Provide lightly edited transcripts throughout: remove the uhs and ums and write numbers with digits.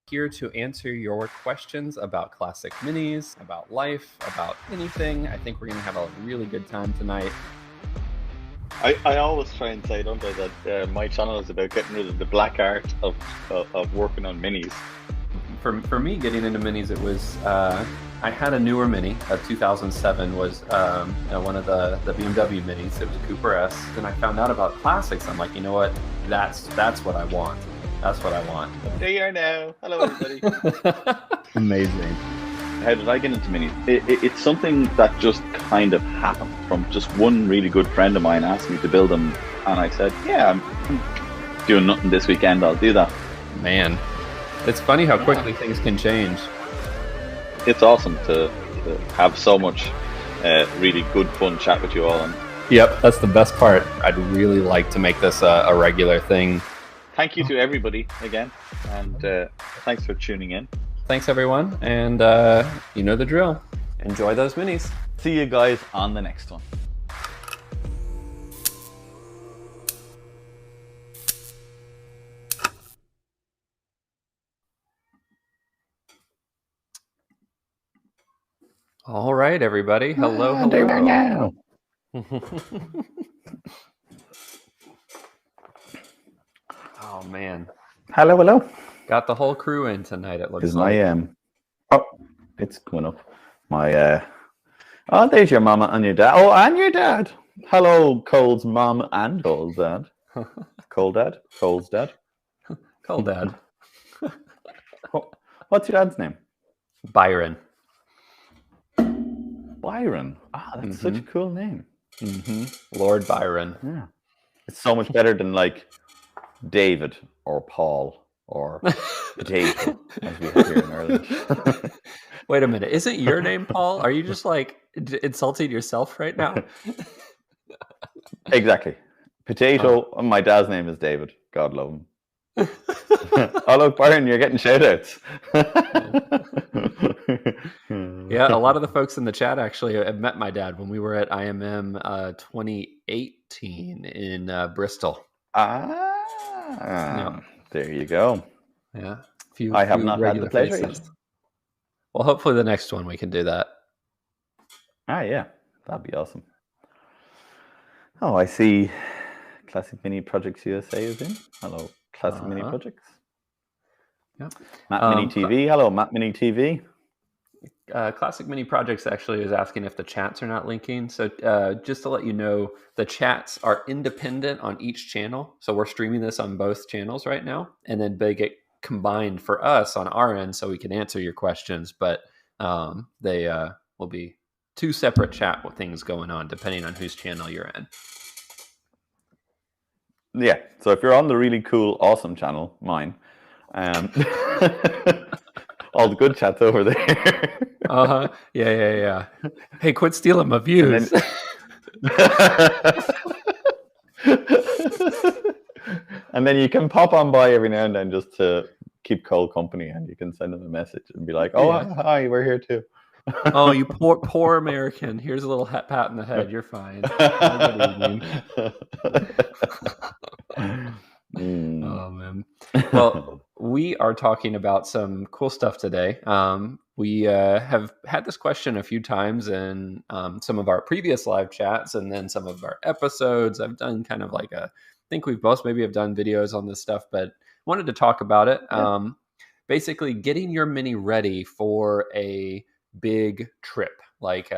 here to answer your questions about classic minis, about life, about anything. I think we're going to have a really good time tonight. I always try and say, don't I, that my channel is about getting rid of the black art of working on minis. For me, getting into minis, it was I had a newer mini. 2007 was one of the BMW minis. It was a Cooper S, and I found out about classics. I'm like, you know what? That's what I want. That's what I want. There you are now. Hello, everybody. Amazing. How did I get into minis? It's something that just kind of happened from just one really good friend of mine asked me to build them, and I said, yeah, I'm doing nothing this weekend. I'll do that. Man, it's funny how quickly things can change. It's awesome to have so much really good fun chat with you all. And yep, that's the best part. I'd really like to make this a regular thing. thank you to everybody again, and thanks for tuning in. Thanks, everyone, and you know the drill. Enjoy those minis. See you guys on the next one. All right, everybody. Hello, hello. Oh, man. Hello. Got the whole crew in tonight, it looks Is like. my it's coming up. My there's your mama and your dad. Oh, and your dad. Hello, Cole's mom and Cole's dad. Cole's dad. Cole Dad. What's your dad's name? Byron. Byron. That's such a cool name. Lord Byron. Yeah. It's so much better than like David or Paul or Potato, as we have here in Ireland. Wait a minute. Isn't your name Paul? Are you just like insulting yourself right now? Exactly. Potato. My dad's name is David. God love him. Oh, look, Byron, you're getting shout outs. Yeah, a lot of the folks in the chat actually have met my dad when we were at IMM 2018 in Bristol. There you go. Yeah. I have not had the pleasure yet. Well, hopefully the next one we can do that. Yeah. That'd be awesome. Oh, I see Classic Mini Projects USA is in. Hello, Classic Mini Projects. Yep. Matt Mini TV. Hello, Matt Mini TV. Classic Mini Projects actually is asking if the chats are not linking. So just to let you know, the chats are independent on each channel. So we're streaming this on both channels right now. And then they get combined for us on our end so we can answer your questions. But they will be two separate chat things going on depending on whose channel you're in. Yeah. So if you're on the really cool, awesome channel, mine, all the good chats over there. Yeah. Hey, quit stealing my views. And then you can pop on by every now and then just to keep Cole company, and you can send him a message and be like, "Oh, yeah. Hi, we're here too." Oh, you poor American. Here's a little pat in the head. You're fine. Oh, man. Well, we are talking about some cool stuff today. We have had this question a few times in some of our previous live chats and then some of our episodes. I've done kind of like I think we've both maybe have done videos on this stuff, but wanted to talk about it. Yeah. Basically, getting your Mini ready for a big trip, like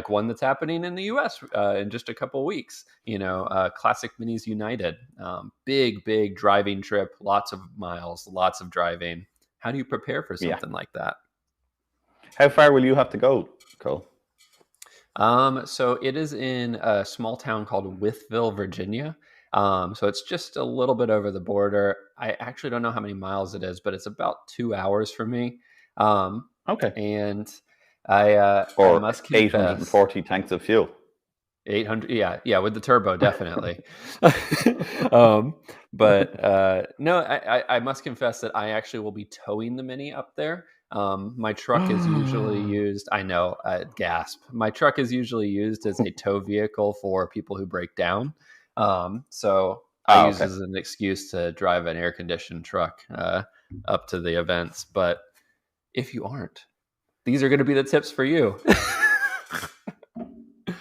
one that's happening in the US in just a couple of weeks, Classic Minis United, big driving trip, lots of miles, lots of driving. How do you prepare for something like that? How far will you have to go, Cole? So it is in a small town called Wytheville, Virginia. So it's just a little bit over the border. I actually don't know how many miles it is, but it's about 2 hours for me. Okay. And I must confess, 840 tanks of fuel. 800, yeah, with the turbo, definitely. But no, I must confess that I actually will be towing the Mini up there. My truck is usually used. I know, gasp. My truck is usually used as a tow vehicle for people who break down. So I use it as an excuse to drive an air-conditioned truck. up to the events. But if you aren't, these are going to be the tips for you.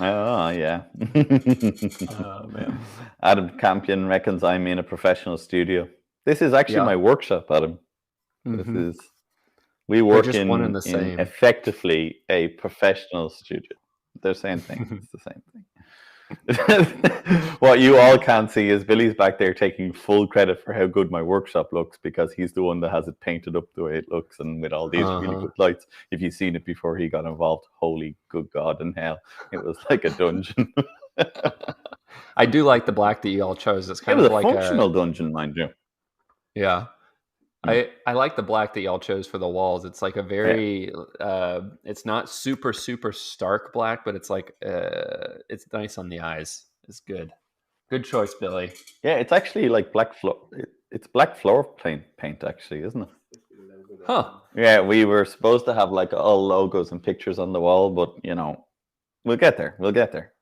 Oh, yeah. Oh, man. Adam Campion reckons I'm in a professional studio. This is actually my workshop, Adam. Mhm. We work just one and in the same. effectively a professional studio. They're saying things. It's the same thing. What you all can't see is Billy's back there taking full credit for how good my workshop looks, because he's the one that has it painted up the way it looks and with all these really good lights. If you've seen it before he got involved, holy good God in hell, it was like a dungeon. I do like the black that you all chose. It's It kind was of a like functional dungeon, mind you. Yeah. I like the black that y'all chose for the walls. It's like a very it's not super stark black, but it's like it's nice on the eyes. It's good. Good choice, Billy. Yeah, it's actually like black floor. It's black floor paint, actually, isn't it? Huh. Yeah, we were supposed to have like all logos and pictures on the wall, but you know, we'll get there. We'll get there.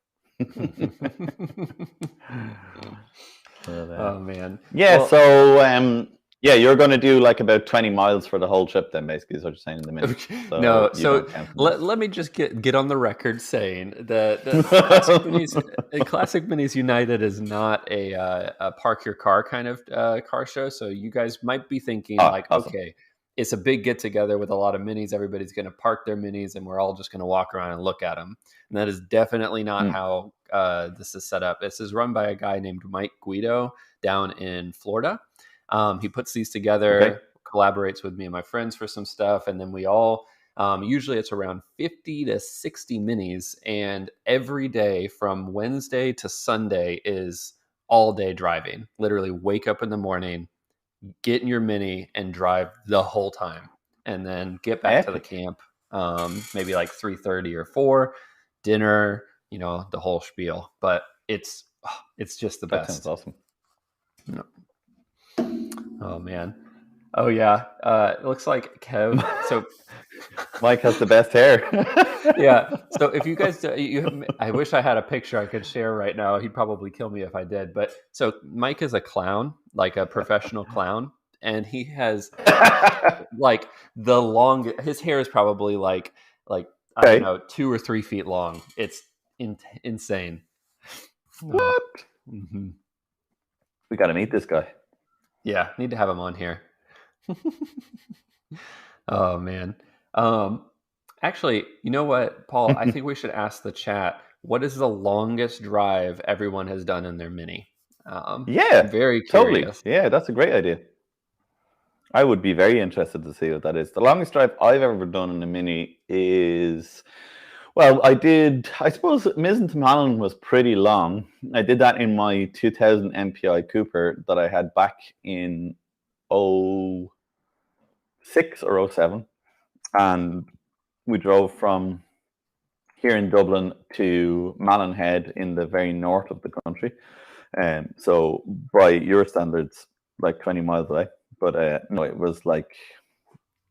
Oh man. Yeah, Well, so yeah, you're going to do like about 20 miles for the whole trip then, basically, is what you're saying in the minute. So no, you so don't count them. let me just get on the record saying that Classic Minis United is not a park your car kind of car show. So you guys might be thinking like, awesome. okay, it's a big get together with a lot of minis. Everybody's going to park their minis, and we're all just going to walk around and look at them. And that is definitely not how this is set up. This is run by a guy named Mike Guido down in Florida. He puts these together, collaborates with me and my friends for some stuff, and then we all usually it's around 50 to 60 minis, and every day from Wednesday to Sunday is all day driving. Literally wake up in the morning, get in your mini, and drive the whole time, and then get back to the camp maybe like 3:30 or 4, dinner, you know, the whole spiel. But it's just the best. That sounds awesome. No. Oh man. Oh yeah. It looks like Kev. So Mike has the best hair. Yeah. So if you guys, I wish I had a picture I could share right now. He'd probably kill me if I did. But so Mike is a clown, like a professional clown, and he has like the long. His hair is probably like I don't know, 2 or 3 feet long. It's insane. What? Mm-hmm. We got to meet this guy. Yeah, need to have him on here. Oh man. Actually, you know what, Paul? I think we should ask the chat, what is the longest drive everyone has done in their mini? Yeah, very curious. Totally. Yeah, that's a great idea. I would be very interested to see what that is. The longest drive I've ever done in a mini is, well, I suppose Mizzen to Malin was pretty long. I did that in my 2000 MPI Cooper that I had back in 06 or 07. And we drove from here in Dublin to Malin Head in the very north of the country. So by your standards, like 20 miles away. But no, it was like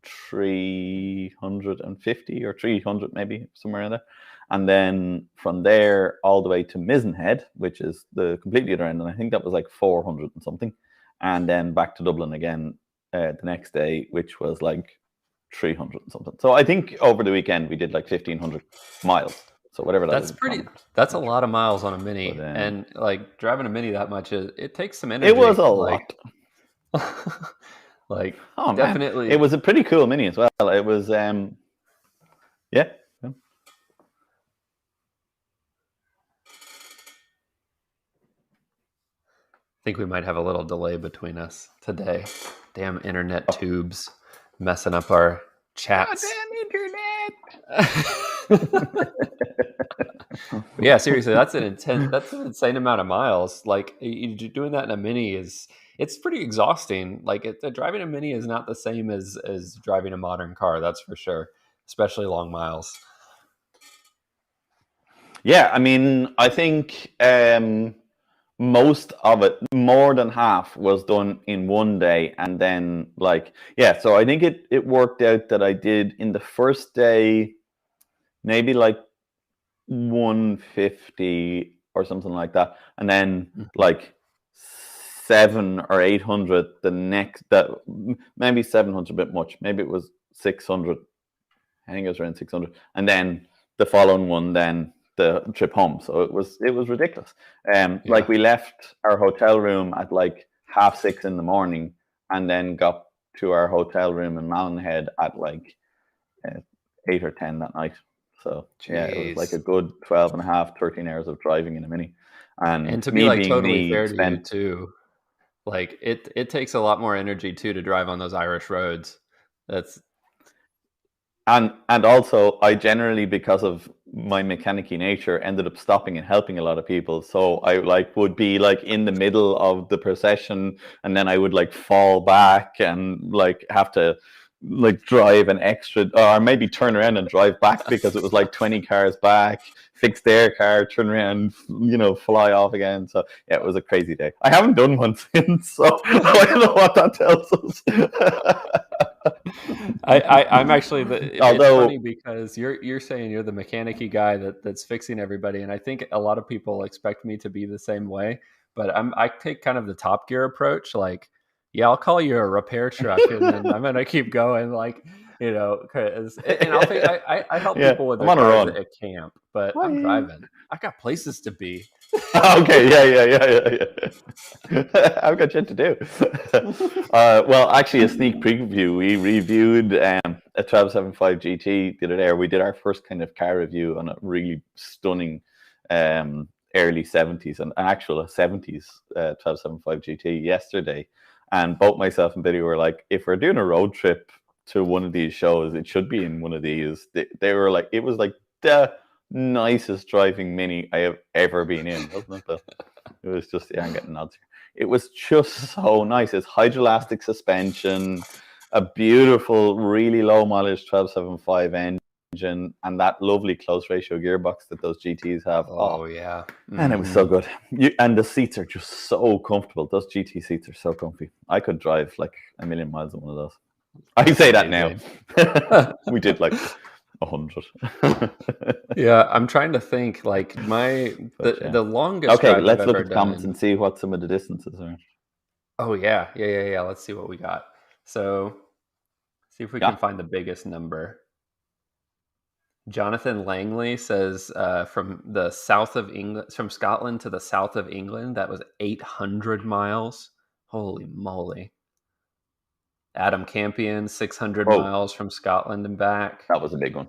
350 or 300 maybe, somewhere in there. And then from there all the way to Mizzen Head, which is the completely other end, and I think that was like 400 and something. And then back to Dublin again the next day, which was like 300 and something. So I think over the weekend we did like 1,500 miles. So whatever that is. That's a lot of miles on a mini. But, and like driving a mini that much, it takes some energy. It was a lot. Like, oh, definitely. Man. It was a pretty cool mini as well. It was, yeah. I think we might have a little delay between us today. Damn internet tubes messing up our chats. Oh, damn internet! Yeah, seriously, that's an insane amount of miles. Like, doing that in a mini it's pretty exhausting. Like, driving a mini is not the same as driving a modern car, that's for sure, especially long miles. Yeah, I mean, I think most of it, more than half, was done in one day. And then, like, yeah, so I think it worked out that I did in the first day maybe like 150 or something like that. And then like 700 or 800 the next, that maybe 700 a bit much, maybe it was 600. I think it was around 600, and then the following one, then the trip home. So it was ridiculous. Like we left our hotel room at like 6:30 in the morning, and then got to our hotel room in Mountainhead at like 8 or 10 that night. So yeah, it was like a good 12 and a half, 13 hours of driving in a Mini. And to be like totally fair to you too, like it takes a lot more energy too to drive on those Irish roads. That's and also I generally, because of my mechanic-y nature, ended up stopping and helping a lot of people. So I like would be like in the middle of the procession, and then I would like fall back and like have to like drive an extra, or maybe turn around and drive back because it was like 20 cars back, fix their car, turn around, fly off again. So yeah, it was a crazy day. I haven't done one since, so I don't know what that tells us. I'm actually it's funny because you're saying you're the mechanic-y guy that's fixing everybody, and I think a lot of people expect me to be the same way, but I take kind of the Top Gear approach, like, yeah, I'll call you a repair truck, and then I'm gonna keep going, like, and I help people with their cars at camp, but I'm driving. I got places to be. Okay, yeah. I've got shit to do. Well, actually, a sneak preview. We reviewed a 1275 GT the other day. Or we did our first kind of car review on a really stunning early 70s and actual 70s 1275 GT yesterday. And both myself and Biddy were like, if we're doing a road trip to one of these shows, it should be in one of these. They were like, it was like the nicest driving Mini I have ever been in, wasn't it? It was just, I'm getting nods here. It was just so nice. It's hydroelastic suspension, a beautiful, really low mileage 1275 engine, and that lovely close ratio gearbox that those GTs have. Oh yeah. Mm-hmm. And it was so good. And the seats are just so comfortable. Those GT seats are so comfy. I could drive like a million miles on one of those. I say that now. We did like 100. Yeah, I'm trying to think. Like the longest. Okay, let's look at the comments and see what some of the distances are. Oh yeah. Let's see what we got. So, see if we can find the biggest number. Jonathan Langley says from the south of England, from Scotland to the south of England, that was 800 miles. Holy moly. Adam Campion, 600 miles from Scotland and back. That was a big one.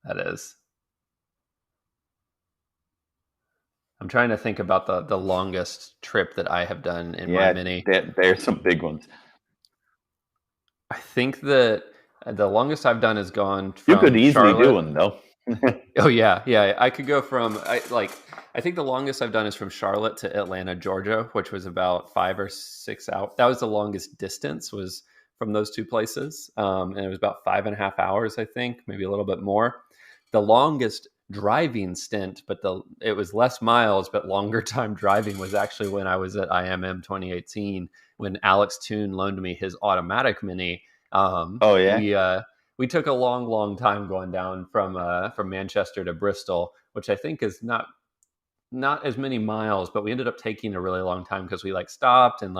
That is. I'm trying to think about the longest trip that I have done in my Mini. There's some big ones. I think that the longest I've done is gone from You could easily Charlotte. do one, though. Oh, yeah. I could go from, I think the longest I've done is from Charlotte to Atlanta, Georgia, which was about 5 or 6 hours. That was the longest distance, was from those two places. And it was about 5.5 hours, I think, maybe a little bit more. The longest driving stint, but it was less miles, but longer time driving, was actually when I was at IMM 2018, when Alex Toon loaned me his automatic Mini. We took a long time going down from Manchester to Bristol, which I think is not as many miles, but we ended up taking a really long time because we stopped, and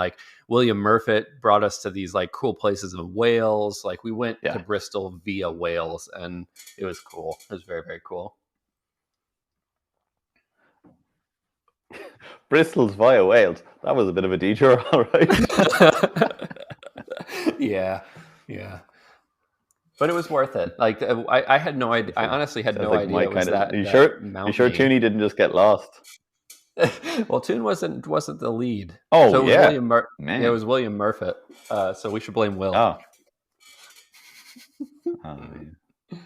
William Murfitt brought us to these cool places in Wales. We went to Bristol via Wales, and it was cool. It was very, very cool. Bristol's via Wales. That was a bit of a detour, all right. Yeah. But it was worth it. I had no idea. I honestly had no idea it was that. You sure Tooney didn't just get lost? Well, Toon wasn't the lead. Oh, so yeah. It was William Murfitt. So we should blame Will. Oh,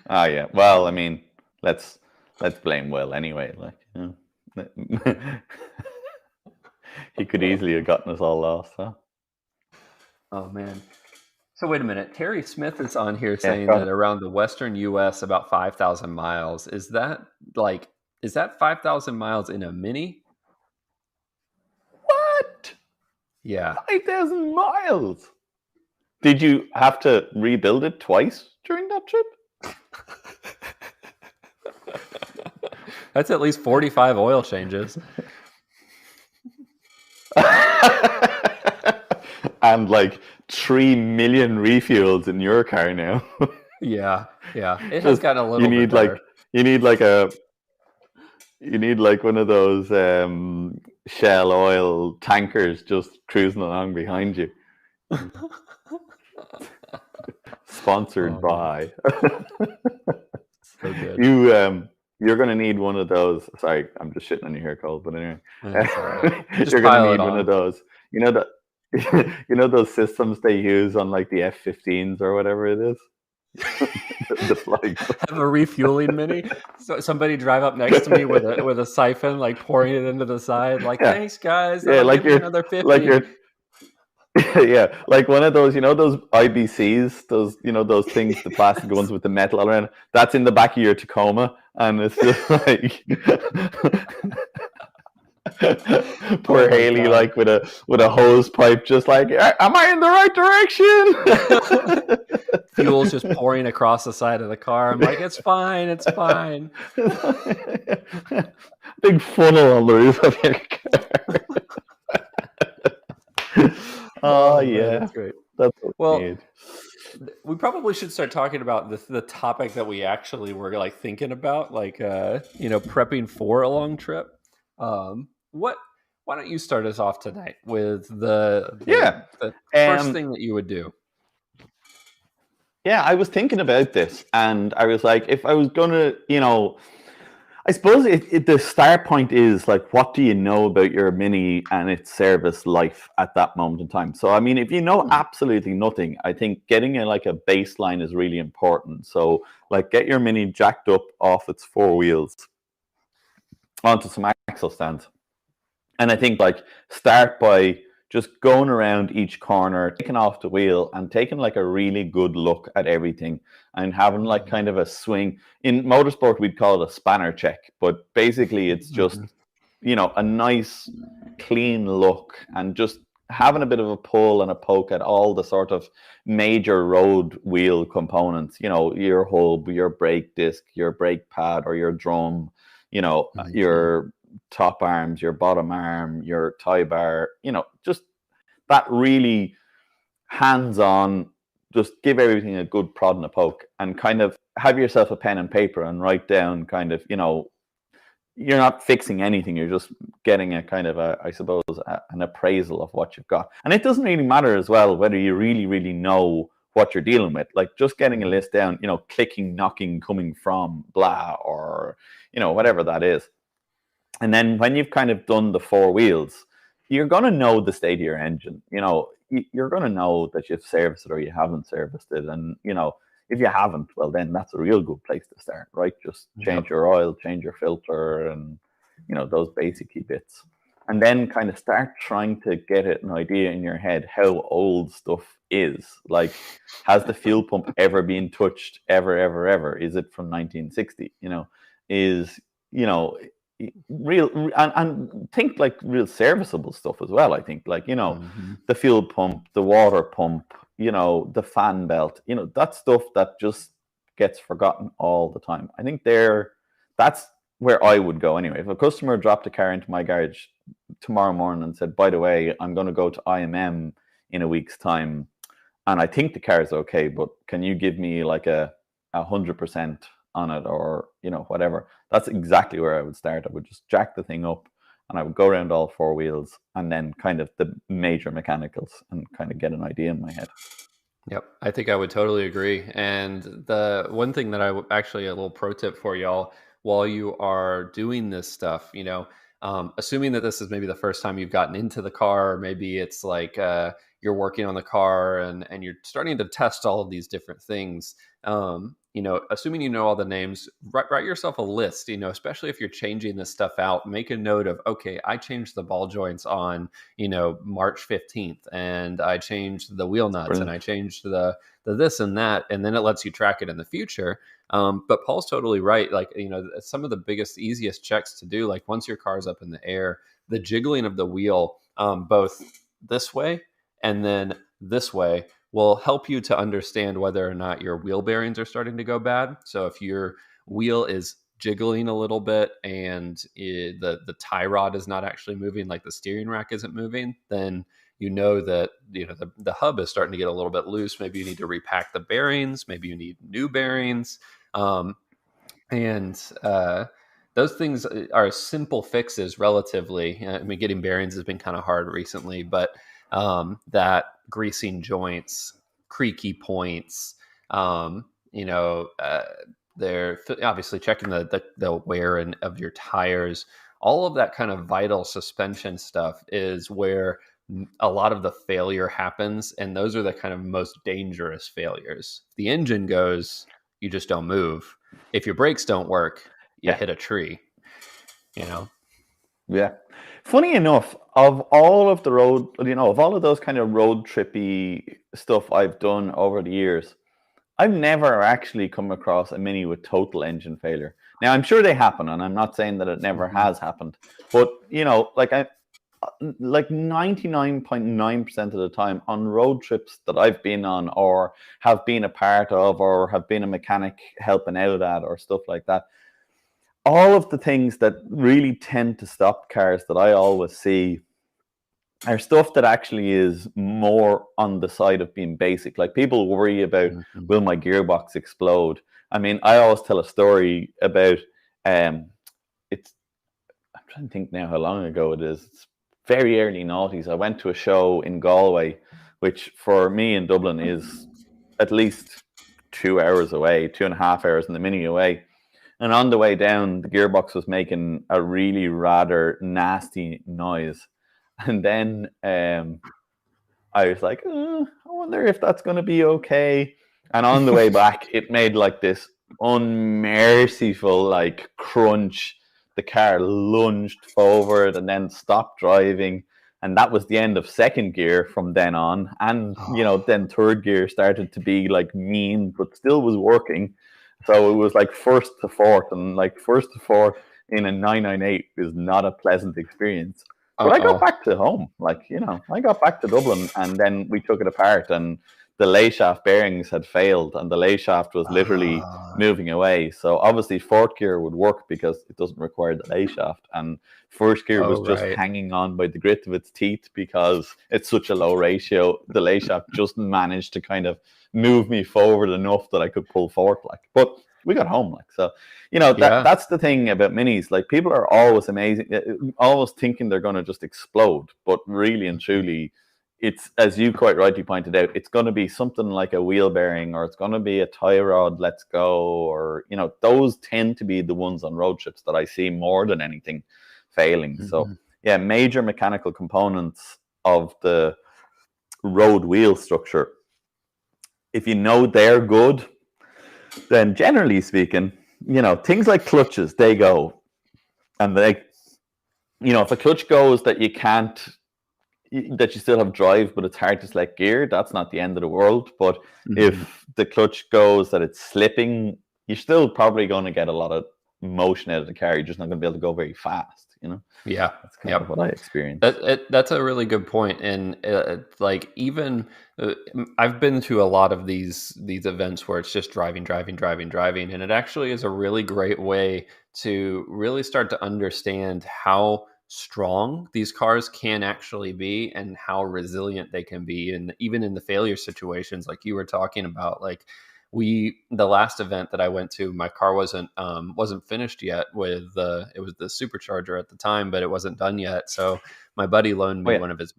yeah. Well, I mean, let's blame Will anyway. He could easily have gotten us all lost, huh? Oh man. So wait a minute. Terry Smith is on here saying that around the western U.S. about 5,000 miles. Is that 5,000 miles in a Mini? What? Yeah. 5,000 miles. Did you have to rebuild it twice during that trip? That's at least 45 oil changes. and like 3 million refuels in your car now. Yeah. It has gotten a little you bit need better. like you need like a you need like one of those Shell oil tankers just cruising along behind you. Sponsored Oh, by. so good. You're gonna need one of those. Sorry, I'm just shitting on your hair, Cole. But anyway, That's all right. Just you're gonna pile it need one on. of those. You know that. You know those systems they use on like the F-15s or whatever it is. The flight. Have a refueling mini. So somebody drive up next to me with a siphon, like pouring it into the side. Like, Yeah. thanks guys. Yeah, That'll like give me another 50. like you're yeah, like one of those, those IBCs, those those things, the plastic ones with the metal all around. That's in the back of your Tacoma, and it's just like poor Haley, God. like with a hose pipe, just like, am I in the right direction? Fuel's just pouring across the side of the car. I'm like, it's fine. Big funnel on the roof of your car. Oh yeah, man, that's great. That's what Well, we need. We probably should start talking about the topic that we actually were like thinking about, like prepping for a long trip. Why don't you start us off tonight with the first thing that you would do? Yeah, I was thinking about this, and I was like, if I was gonna, I suppose the start point is like, what do you know about your Mini and its service life at that moment in time? So, I mean, if you know absolutely nothing, I think getting a baseline is really important. So, like, get your Mini jacked up off its 4 wheels onto some axle stands. And I think, like, start by just going around each corner, taking off the wheel and taking like a really good look at everything and having like kind of a swing. In motorsport, we'd call it a spanner check, but basically it's just, a nice clean look and just having a bit of a pull and a poke at all the sort of major road wheel components, your hub, your brake disc, your brake pad or your drum, your top arms, your bottom arm, your tie bar, just that really hands-on, just give everything a good prod and a poke and kind of have yourself a pen and paper and write down kind of, you're not fixing anything. You're just getting a kind of an appraisal of what you've got. And it doesn't really matter as well whether you really, really know what you're dealing with. Like just getting a list down, clicking, knocking, coming from, blah, or, whatever that is. And then when you've kind of done the 4 wheels, you're going to know the state of your engine. You're going to know that you've serviced it or you haven't serviced it. And, if you haven't, well, then that's a real good place to start, right? Just change your oil, change your filter and, those basic bits. And then kind of start trying to get an idea in your head how old stuff is. Like, has the fuel pump ever been touched ever? Is it from 1960? Real and think like real serviceable stuff as well. I think like the fuel pump, the water pump, the fan belt, that stuff that just gets forgotten all the time. I think that's where I would go anyway. If a customer dropped a car into my garage tomorrow morning and said, by the way, I'm going to go to IMM in a week's time and I think the car is okay, but can you give me like a 100% on it or whatever? That's exactly where I would start. I would just jack the thing up and I would go around all 4 wheels and then kind of the major mechanicals and kind of get an idea in my head. Yep, I think I would totally agree. And the one thing that actually a little pro tip for y'all while you are doing this stuff, assuming that this is maybe the first time you've gotten into the car, or maybe it's like you're working on the car and you're starting to test all of these different things. Assuming you know all the names, write yourself a list, especially if you're changing this stuff out, make a note of, okay, I changed the ball joints on, March 15th and I changed the wheel nuts and I changed the this and that. And then it lets you track it in the future. But Paul's totally right. Like, some of the biggest, easiest checks to do, like once your car's up in the air, the jiggling of the wheel, both this way and then this way, will help you to understand whether or not your wheel bearings are starting to go bad. So if your wheel is jiggling a little bit and the tie rod is not actually moving, like the steering rack isn't moving, then you know that the hub is starting to get a little bit loose. Maybe you need to repack the bearings. Maybe you need new bearings. And those things are simple fixes relatively. I mean, getting bearings has been kind of hard recently, but that greasing joints, creaky points, they're obviously checking the wear of your tires. All of that kind of vital suspension stuff is where a lot of the failure happens, and those are the kind of most dangerous failures. If the engine goes, you just don't move. If your brakes don't work, you hit a tree. Yeah. Funny enough, of all of the road, of all of those kind of road trippy stuff I've done over the years, I've never actually come across a Mini with total engine failure. Now, I'm sure they happen, and I'm not saying that it never has happened, but like 99.9% of the time on road trips that I've been on or have been a part of or have been a mechanic helping out at or stuff like that, all of the things that really tend to stop cars that I always see are stuff that actually is more on the side of being basic. Like, people worry about, will my gearbox explode? I mean, I always tell a story about, I'm trying to think now how long ago it is. It's very early noughties. I went to a show in Galway, which for me in Dublin is at least 2 hours away, 2.5 hours in the Mini away. And on the way down, the gearbox was making a really rather nasty noise. And then I was like, I wonder if that's going to be okay. And on the way back, it made like this unmerciful like crunch. The car lunged forward and then stopped driving. And that was the end of second gear from then on. And, then third gear started to be like mean, but still was working. So it was like first to fourth, and like first to fourth in a 998 is not a pleasant experience. But I got back to home, I got back to Dublin, and then we took it apart, and the lay shaft bearings had failed, and the lay shaft was literally moving away. So obviously fourth gear would work because it doesn't require the lay shaft, and first gear was just hanging on by the grit of its teeth because it's such a low ratio. The lay shaft just managed to kind of move me forward enough that I could pull forward, but we got home, so that's the thing about Minis. Like, people are always always thinking they're going to just explode, but really and truly, it's, as you quite rightly pointed out, it's going to be something like a wheel bearing, or it's going to be a tie rod let's go, or those tend to be the ones on road trips that I see more than anything failing. So major mechanical components of the road wheel structure, if they're good, then generally speaking, things like clutches, they go. And if a clutch goes that you still have drive, but it's hard to select gear, that's not the end of the world. But if the clutch goes that it's slipping, you're still probably going to get a lot of motion out of the car. You're just not going to be able to go very fast, Yeah, that's kind of what I experienced. That's a really good point. And even I've been to a lot of these events where it's just driving, and it actually is a really great way to really start to understand how strong these cars can actually be and how resilient they can be, and even in the failure situations like you were talking about. Like, the last event that I went to, my car wasn't finished yet with it was the supercharger at the time, but it wasn't done yet. So my buddy loaned me one of his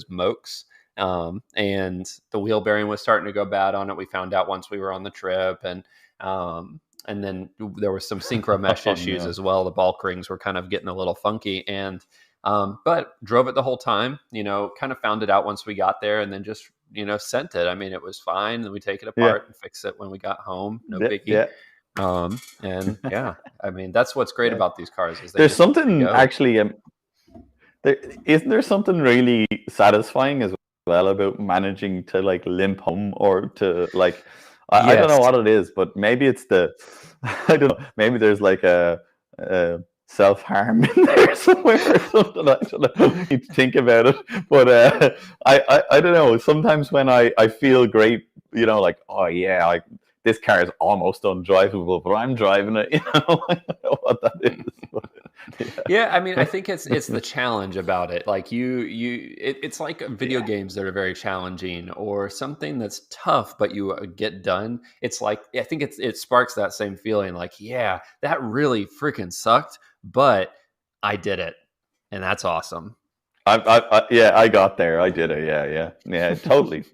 Mokes, and the wheel bearing was starting to go bad on it. We found out once we were on the trip, and then there was some synchro mesh issues as well. The bulk rings were kind of getting a little funky, and but drove it the whole time. Kind of found it out once we got there, and then just sent it. I mean, it was fine. Then we take it apart and fix it when we got home. No biggie. And I mean, that's what's great about these cars. Is there's something actually. Isn't there something really satisfying as well about managing to like limp home, or to like, I don't know what it is, but maybe it's I don't know. Maybe there's like a self-harm in there somewhere or something. I need to think about it. But I don't know. Sometimes when I feel great, like, oh yeah, this car is almost undrivable, but I'm driving it. I don't know what that is. Yeah, I mean, I think it's the challenge about it. Like it's like video games that are very challenging, or something that's tough, but you get done. It's like, I think it sparks that same feeling. Like, yeah, that really freaking sucked, but I did it, and that's awesome. I got there. I did it. Yeah. Totally.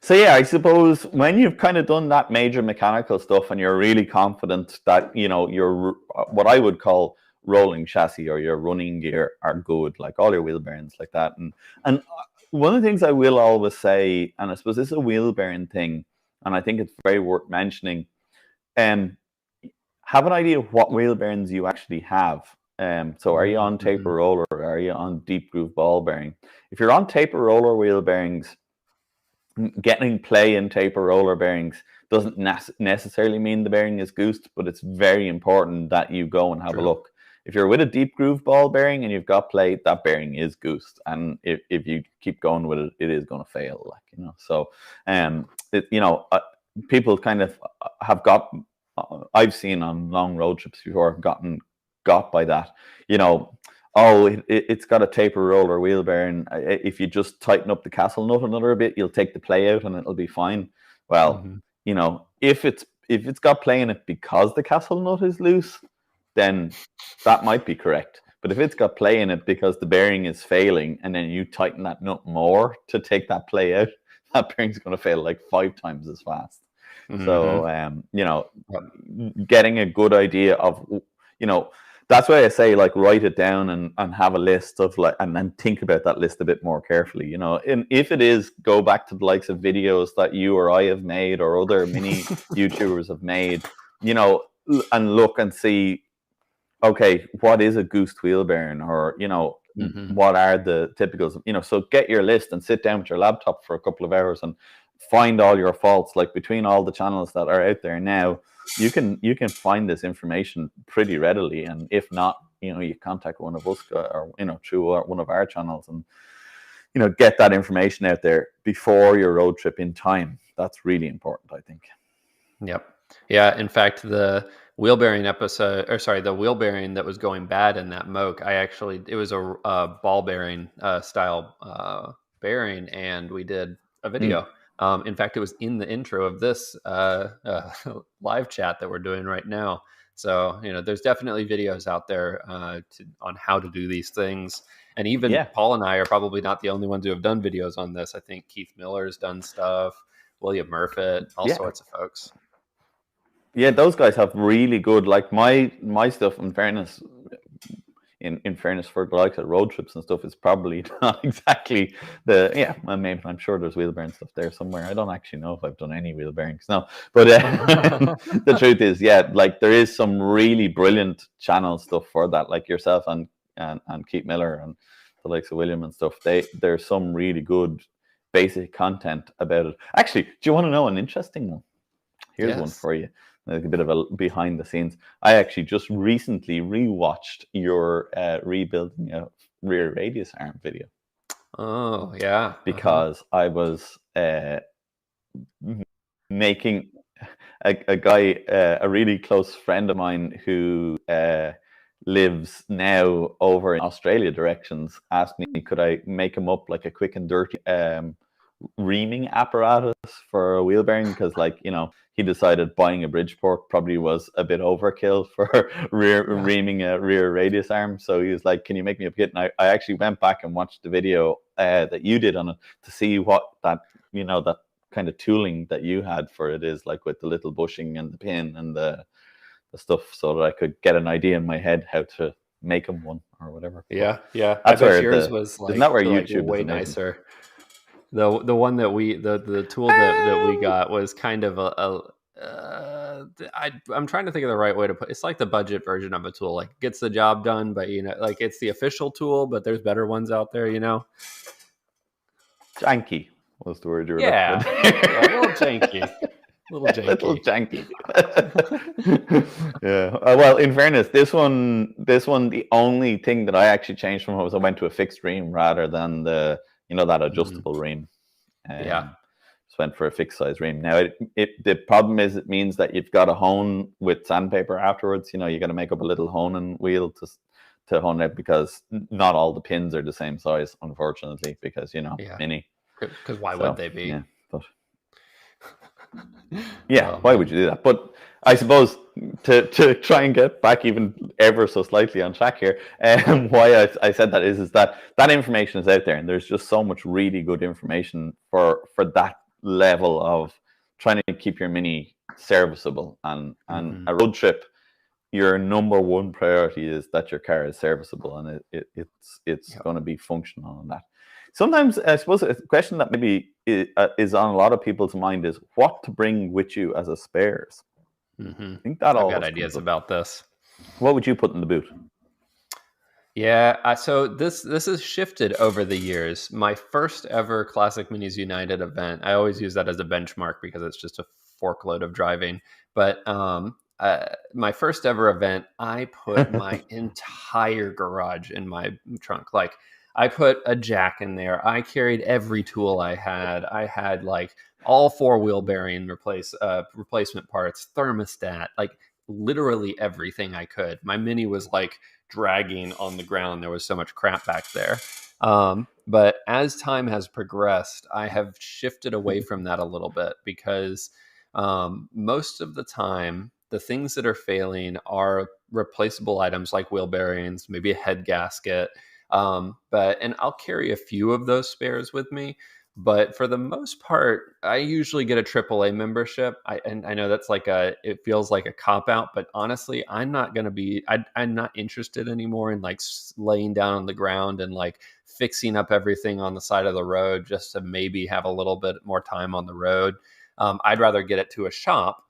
So yeah, I suppose when you've kind of done that major mechanical stuff and you're really confident that your what I would call rolling chassis or your running gear are good, like all your wheel bearings like that, and one of the things I will always say, and I suppose this is a wheel bearing thing, and I think it's very worth mentioning, have an idea of what wheel bearings you actually have. So are you on taper roller, or are you on deep groove ball bearing? If you're on taper roller wheel bearings, getting play in taper roller bearings doesn't necessarily mean the bearing is goosed, but it's very important that you go and have a look. If you're with a deep groove ball bearing and you've got play, that bearing is goosed, and if you keep going with it, it is going to fail. So people kind of have got. I've seen on long road trips before got by that. It's got a taper roller wheel bearing. If you just tighten up the castle nut another bit, you'll take the play out and it'll be fine. Well, if it's got play in it because the castle nut is loose, then that might be correct. But if it's got play in it because the bearing is failing, and then you tighten that nut more to take that play out, that bearing's going to fail like 5 times as fast. So, getting a good idea of, that's why I say, like, write it down and have a list of, like, and then think about that list a bit more carefully, And if it is, go back to the likes of videos that you or I have made or other mini YouTubers have made, and look and see, okay, what is a goosed wheel bearing, or, what are the typicals, so get your list and sit down with your laptop for a couple of hours and find all your faults. Like, between all the channels that are out there now, you can find this information pretty readily, and if not, you contact one of us, or through one of our channels, and get that information out there before your road trip in time. That's really important, I think. Yep. Yeah, in fact, the wheel bearing episode, the wheel bearing that was going bad in that Moke, it was a ball bearing style bearing, and we did a video. In fact, it was in the intro of this live chat that we're doing right now. So, there's definitely videos out there on how to do these things. And even Paul and I are probably not the only ones who have done videos on this. I think Keith Miller's done stuff, William Murfitt, all sorts of folks. Yeah, those guys have really good, like, my stuff, in fairness, in fairness, for the likes of road trips and stuff, is probably not exactly I'm sure there's wheel bearing stuff there somewhere. I don't actually know if I've done any wheel bearings now, but the truth is, like, there is some really brilliant channel stuff for that, like yourself and Keith Miller and the likes of William and stuff. There's some really good basic content about it. Actually, do you want to know an interesting one? Here's one for you. Like a bit of a behind the scenes. I actually just recently rewatched your rebuilding a rear radius arm video. Oh, yeah. Because I was making a guy, a really close friend of mine who lives now over in Australia directions, asked me, could I make him up like a quick and dirty reaming apparatus for a wheel bearing, because, like, he decided buying a Bridgeport probably was a bit overkill for reaming a rear radius arm. So he was like, can you make me a kit? And I actually went back and watched the video that you did on it to see what that that kind of tooling that you had for it is like, with the little bushing and the pin and the stuff, so that I could get an idea in my head how to make him one or whatever. Yeah. That's where yours was like, isn't that where YouTube way nicer. The one that the tool that we got was kind of I'm trying to think of the right way to put it. It's like the budget version of a tool, like, gets the job done, but like, it's the official tool, but there's better ones out there, Janky was the word you were looking for. A little janky. Little janky. Yeah. Well, in fairness, this one, the only thing that I actually changed from it was I went to a fixed ream rather than the that adjustable ream. went for a fixed size rim. Now, the problem is it means that you've got to hone with sandpaper afterwards. You got to make up a little honing wheel to hone it, because not all the pins are the same size, unfortunately, because mini. Because why would they be? Yeah, but why would you do that? But I suppose to try and get back even ever so slightly on track here, why I said that is that information is out there, and there's just so much really good information for that level of trying to keep your mini serviceable. And a road trip, your number one priority is that your car is serviceable, and it's going to be functional on that. Sometimes, I suppose, a question that maybe is on a lot of people's mind is what to bring with you as a spares. I think that I've got ideas about this. What would you put in the boot? Yeah, so this has shifted over the years. My first ever Classic Minis United event, I always use that as a benchmark because it's just a forkload of driving. But my first ever event, I put my entire garage in my trunk. Like, I put a jack in there. I carried every tool I had. I had like all 4 wheel bearing replacement parts, thermostat, like literally everything I could. My Mini was like dragging on the ground. There was so much crap back there. But as time has progressed, I have shifted away from that a little bit, because most of the time, the things that are failing are replaceable items like wheel bearings, maybe a head gasket. And I'll carry a few of those spares with me. But for the most part, I usually get a AAA membership. And I know that's it feels like a cop out, but honestly, I'm not interested anymore in like laying down on the ground and like fixing up everything on the side of the road just to maybe have a little bit more time on the road. I'd rather get it to a shop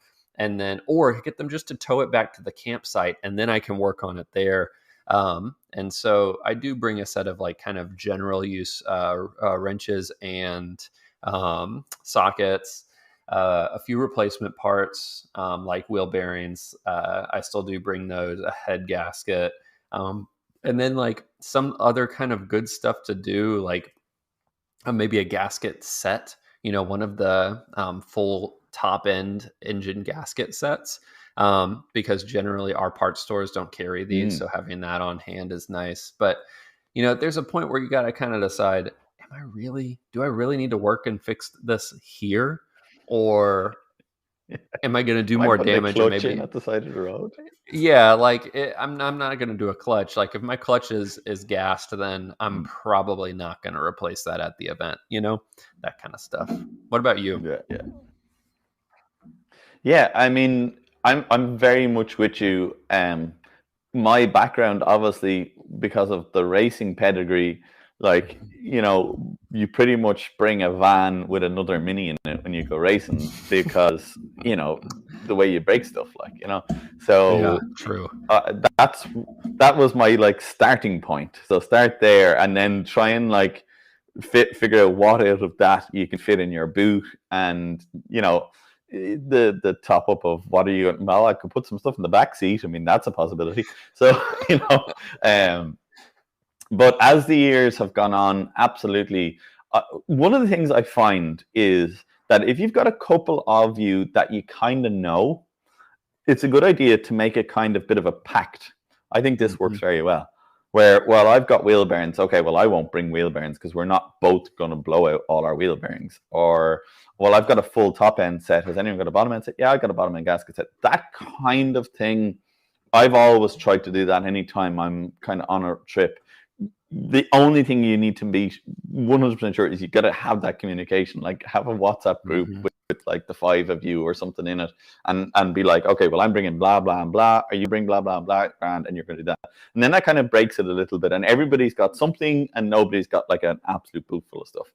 or get them just to tow it back to the campsite, and then I can work on it there. And so I do bring a set of like kind of general use wrenches and sockets, a few replacement parts like wheel bearings. I still do bring those, a head gasket, and then like some other kind of good stuff to do, like maybe a gasket set, one of the full top end engine gasket sets. Because generally our parts stores don't carry these. So having that on hand is nice. But, there's a point where you got to kind of decide, do I really need to work and fix this here? Or am I going to do more damage? Maybe at the side of the road. Yeah. Like I'm not going to do a clutch. Like if my clutch is gassed, then I'm probably not going to replace that at the event, that kind of stuff. What about you? Yeah. I mean, I'm very much with you. My background, obviously, because of the racing pedigree, like, you pretty much bring a van with another Mini in it when you go racing, because, the way you break stuff, like, So yeah, true. That was my like starting point. So start there, and then try and like figure out what out of that you can fit in your boot, and the top up of what are you? Well, I could put some stuff in the back seat. I mean, that's a possibility. So but as the years have gone on, absolutely. One of the things I find is that if you've got a couple of you that you kind of know, it's a good idea to make a kind of bit of a pact. I think this works very well. Where, well, I've got wheel bearings. Okay, well, I won't bring wheel bearings because we're not both going to blow out all our wheel bearings. Or, well, I've got a full top end set. Has anyone got a bottom end set? Yeah, I've got a bottom end gasket set. That kind of thing, I've always tried to do that anytime I'm kind of on a trip. The only thing you need to be 100% sure is you got to have that communication. Like, have a WhatsApp group with like the 5 of you or something in it, and be like, okay, well, I'm bringing blah blah and blah, or you bring blah blah and blah, and you're going to do that. And then that kind of breaks it a little bit, and everybody's got something and nobody's got like an absolute boot full of stuff.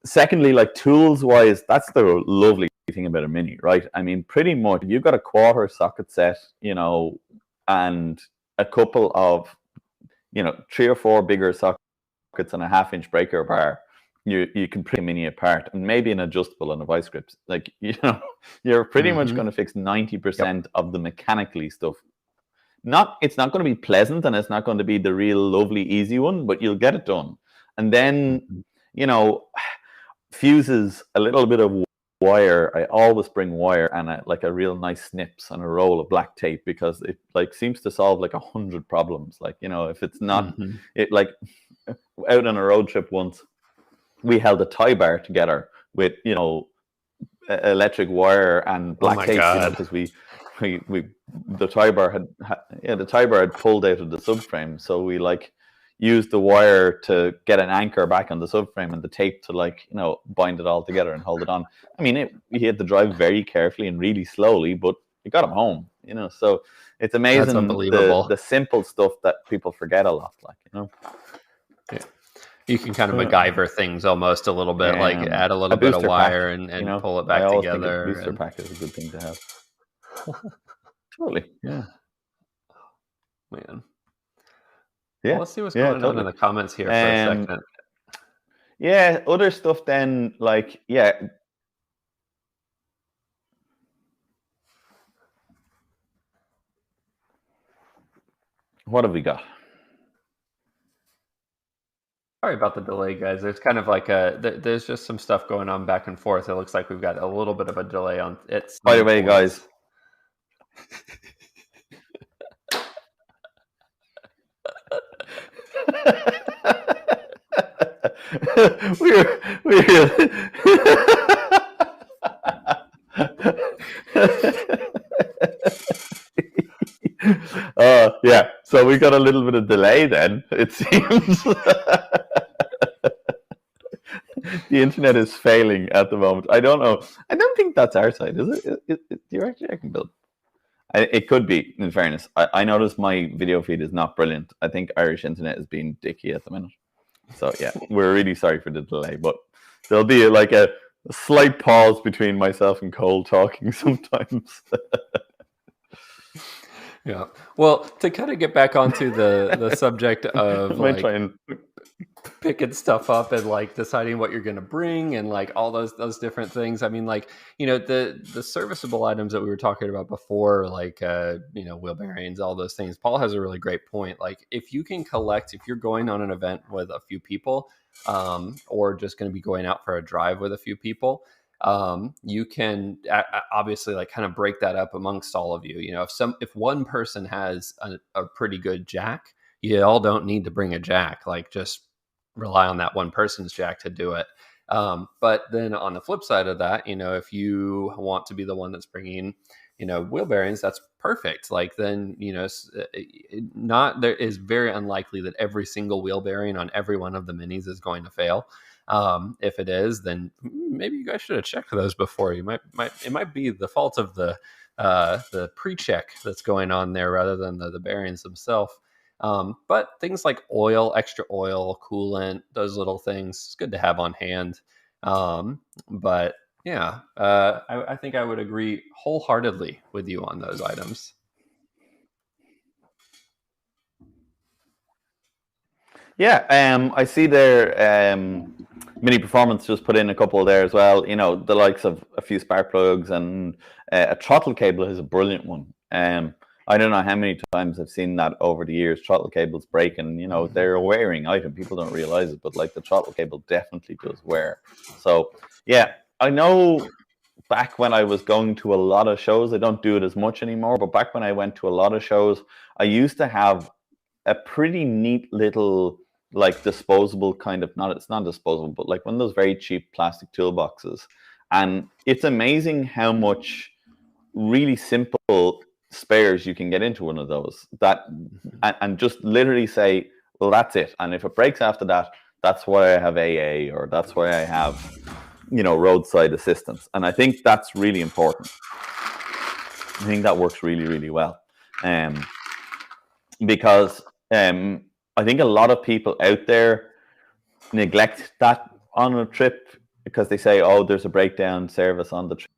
Secondly, like tools wise, that's the lovely thing about a Mini, right? I mean, pretty much you've got a quarter socket set, and a couple of 3 or 4 bigger sockets and a 1/2-inch breaker bar, you can pretty Mini apart, and maybe an adjustable and a vice grip. Like, you're pretty much going to fix 90% of the mechanically stuff. It's not going to be pleasant, and it's not going to be the real lovely easy one, but you'll get it done. And then, fuses, a little bit of wire. I always bring wire and a real nice snips and a roll of black tape, because it like seems to solve like 100 problems. Like, if it's not it, like out on a road trip once, we held a tie bar together with electric wire and black tape, because we the tie bar had pulled out of the subframe, so we like used the wire to get an anchor back on the subframe and the tape to bind it all together and hold it on. I mean, he had to drive very carefully and really slowly, but it got him home. So it's amazing. That's unbelievable. The simple stuff that people forget a lot, Yeah. You can kind of MacGyver things almost a little bit, like add a little bit of wire and pull it back together. A booster pack is a good thing to have. Totally. Yeah. Man. Yeah. Well, let's see what's going on in the comments here for a second. Yeah, other stuff then, like, what have we got? Sorry about the delay, guys. There's kind of like there's just some stuff going on back and forth. It looks like we've got a little bit of a delay on it. By the way, guys. we're yeah, so we got a little bit of delay then, it seems. The internet is failing at the moment. I don't know. I don't think that's our side, is it? Do you actually I can build? It could be, in fairness. I noticed my video feed is not brilliant. I think Irish internet is being dicky at the minute. So yeah, we're really sorry for the delay, but there'll be like a slight pause between myself and Cole talking sometimes. Yeah. Well, to kind of get back onto the subject of like picking stuff up and like deciding what you're going to bring and like all those different things. I mean, like, the serviceable items that we were talking about before, like, wheel bearings, all those things. Paul has a really great point. Like, if you can collect, if you're going on an event with a few people, or just going to be going out for a drive with a few people, you can obviously like kind of break that up amongst all of you. If one person has a pretty good jack, you all don't need to bring a jack. Like, just rely on that one person's jack to do it. But then on the flip side of that, if you want to be the one that's bringing, wheel bearings, that's perfect. Like, then, there is very unlikely that every single wheel bearing on every one of the minis is going to fail. If it is, then maybe you guys should have checked those before. It might be the fault of the pre-check that's going on there rather than the bearings themselves. But things like oil, extra oil, coolant, those little things, it's good to have on hand. But yeah, I think I would agree wholeheartedly with you on those items. Yeah, I see there. Mini Performance just put in a couple there as well. The likes of a few spark plugs and a throttle cable is a brilliant one. I don't know how many times I've seen that over the years. Throttle cables breaking. They're a wearing item. People don't realize it, but like the throttle cable definitely does wear. So yeah, I know. Back when I was going to a lot of shows, I don't do it as much anymore. But back when I went to a lot of shows, I used to have a pretty neat little, like, disposable kind of, it's not disposable, but like one of those very cheap plastic toolboxes. And it's amazing how much really simple spares you can get into one of those, and just literally say, well, that's it. And if it breaks after that, that's why I have AA, or that's why I have, roadside assistance. And I think that's really important. I think that works really, really well. Because I think a lot of people out there neglect that on a trip because they say, oh, there's a breakdown service on the trip.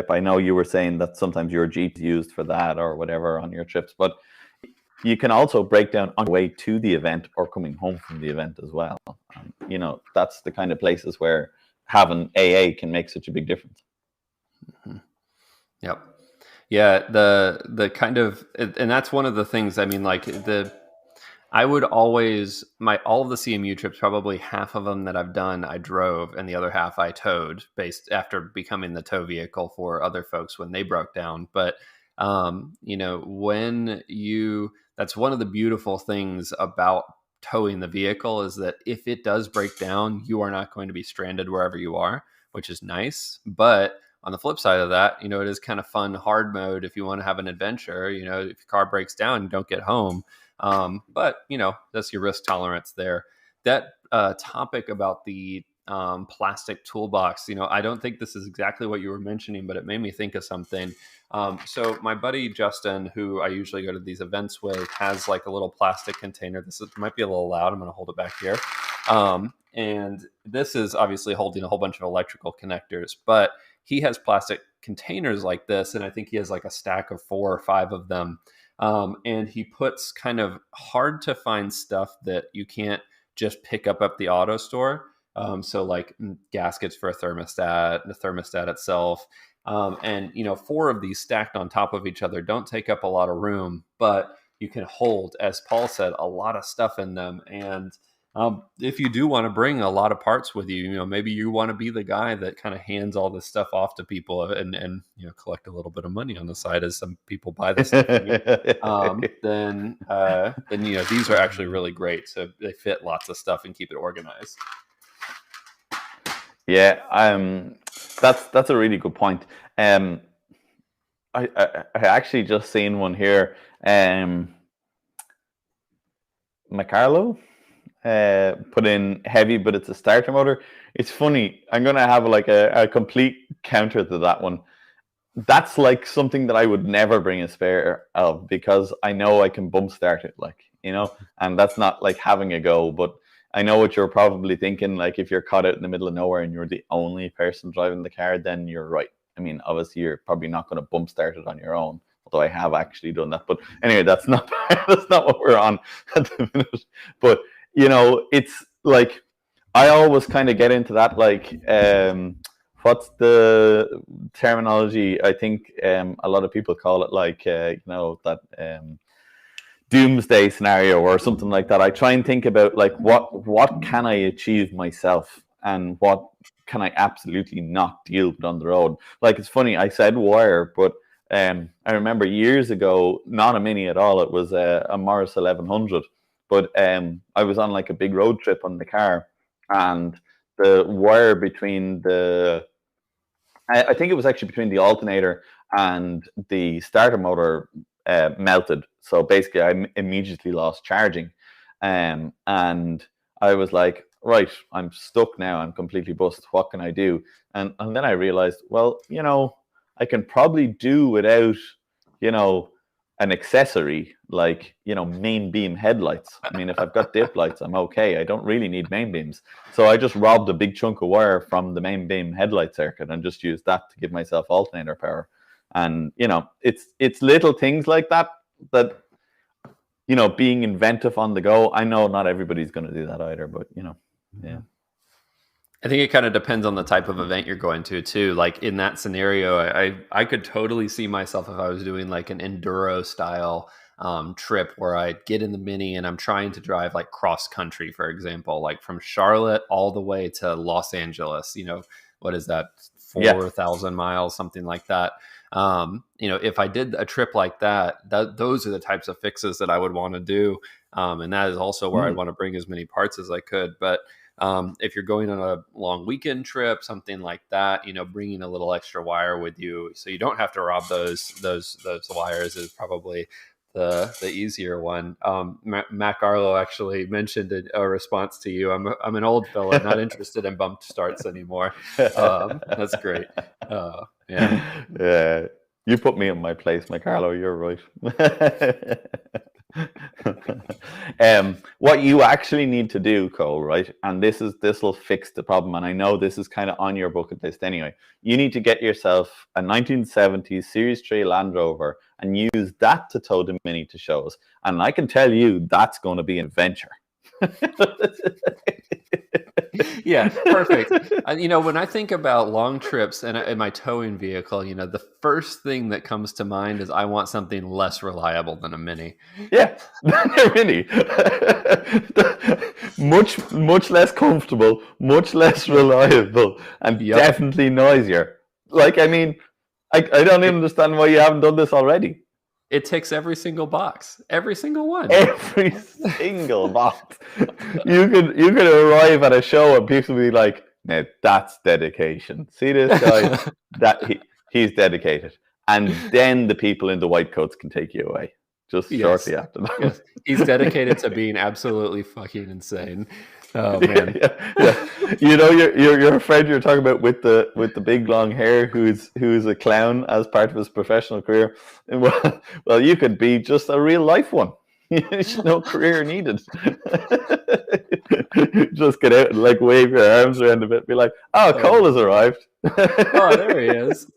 I know you were saying that sometimes your Jeep's used for that or whatever on your trips, but you can also break down on the way to the event or coming home from the event as well. That's the kind of places where having AA can make such a big difference. Mm-hmm. Yep. Yeah, the kind of, and that's one of the things, I mean, like I would always all of the CMU trips, probably half of them that I've done, I drove, and the other half I towed, based after becoming the tow vehicle for other folks when they broke down. But that's one of the beautiful things about towing the vehicle, is that if it does break down, you are not going to be stranded wherever you are, which is nice. But on the flip side of that, it is kind of fun hard mode if you want to have an adventure. If your car breaks down, you don't get home. But that's your risk tolerance there. That topic about the plastic toolbox, I don't think this is exactly what you were mentioning, but it made me think of something. So my buddy Justin, who I usually go to these events with, has like a little plastic container. Might be a little loud. I'm going to hold it back here. And this is obviously holding a whole bunch of electrical connectors, but he has plastic containers like this, and I think he has like a stack of 4 or 5 of them. And he puts kind of hard to find stuff that you can't just pick up at the auto store. So like gaskets for a thermostat, the thermostat itself. And 4 of these stacked on top of each other don't take up a lot of room, but you can hold, as Paul said, a lot of stuff in them. And if you do want to bring a lot of parts with you, maybe you want to be the guy that kind of hands all this stuff off to people and collect a little bit of money on the side as some people buy this stuff. Then these are actually really great. So they fit lots of stuff and keep it organized. Yeah, that's a really good point. I actually just seen one here. McCarlo put in heavy, but it's a starter motor. It's funny. I'm gonna have like a complete counter to that one. That's like something that I would never bring a spare of, because I know I can bump start it, and that's not like having a go, but I know what you're probably thinking. Like, if you're caught out in the middle of nowhere and you're the only person driving the car, then you're right. I mean, obviously, you're probably not going to bump start it on your own. Although I have actually done that. But anyway, that's not what we're on at the minute. But it's like, I always kind of get into that. Like, what's the terminology? I think a lot of people call it like that. Doomsday scenario or something like that. I try and think about like what can I achieve myself and what can I absolutely not deal with on the road. Like, it's funny, I said wire, but I remember years ago, not a Mini at all, it was a Morris 1100, but I was on like a big road trip on the car, and the wire between I think it was actually between the alternator and the starter motor melted. So basically, I immediately lost charging. And I was like, right, I'm stuck now. I'm completely busted. What can I do? And then I realized, well, I can probably do without, an accessory like, main beam headlights. I mean, if I've got dip lights, I'm okay. I don't really need main beams. So I just robbed a big chunk of wire from the main beam headlight circuit and just used that to give myself alternator power. And, it's little things like that, being inventive on the go. I know not everybody's going to do that either, but, yeah. I think it kind of depends on the type of event you're going to, too. Like, in that scenario, I could totally see myself if I was doing like an enduro style trip where I get in the Mini and I'm trying to drive like cross country, for example, like from Charlotte all the way to Los Angeles. What is that? 4,000 miles, something like that. If I did a trip like that, those are the types of fixes that I would want to do. And that is also where I'd want to bring as many parts as I could. But if you're going on a long weekend trip, something like that, bringing a little extra wire with you so you don't have to rob those wires is probably the easier one. Mac Arlo actually mentioned a response to you. I'm an old fella, not interested in bump starts anymore. That's great. Yeah. You put me in my place, McCarlo. You're right. What you actually need to do, Cole, right? And this will fix the problem. And I know this is kind of on your bucket list anyway. You need to get yourself a 1970s Series 3 Land Rover and use that to tow the Mini to shows. And I can tell you that's going to be an adventure. Yeah, perfect. When I think about long trips and my towing vehicle, the first thing that comes to mind is I want something less reliable than a Mini. Yeah, Mini. much less comfortable, much less reliable, and Yep. definitely noisier. Like, I mean, I don't even understand why you haven't done this already. It ticks every single box, every single one. Every single box. You could arrive at a show and people will be like, "Now that's dedication. See this guy? He's dedicated." And then the people in the white coats can take you away just shortly after that. Yes. He's dedicated to being absolutely fucking insane. Oh man. Yeah. Your friend you're talking about with the big long hair who's a clown as part of his professional career. Well, you could be just a real life one. There's no career needed. Just get out and like wave your arms around a bit, be like, "Oh, Cole has arrived." Oh, there he is.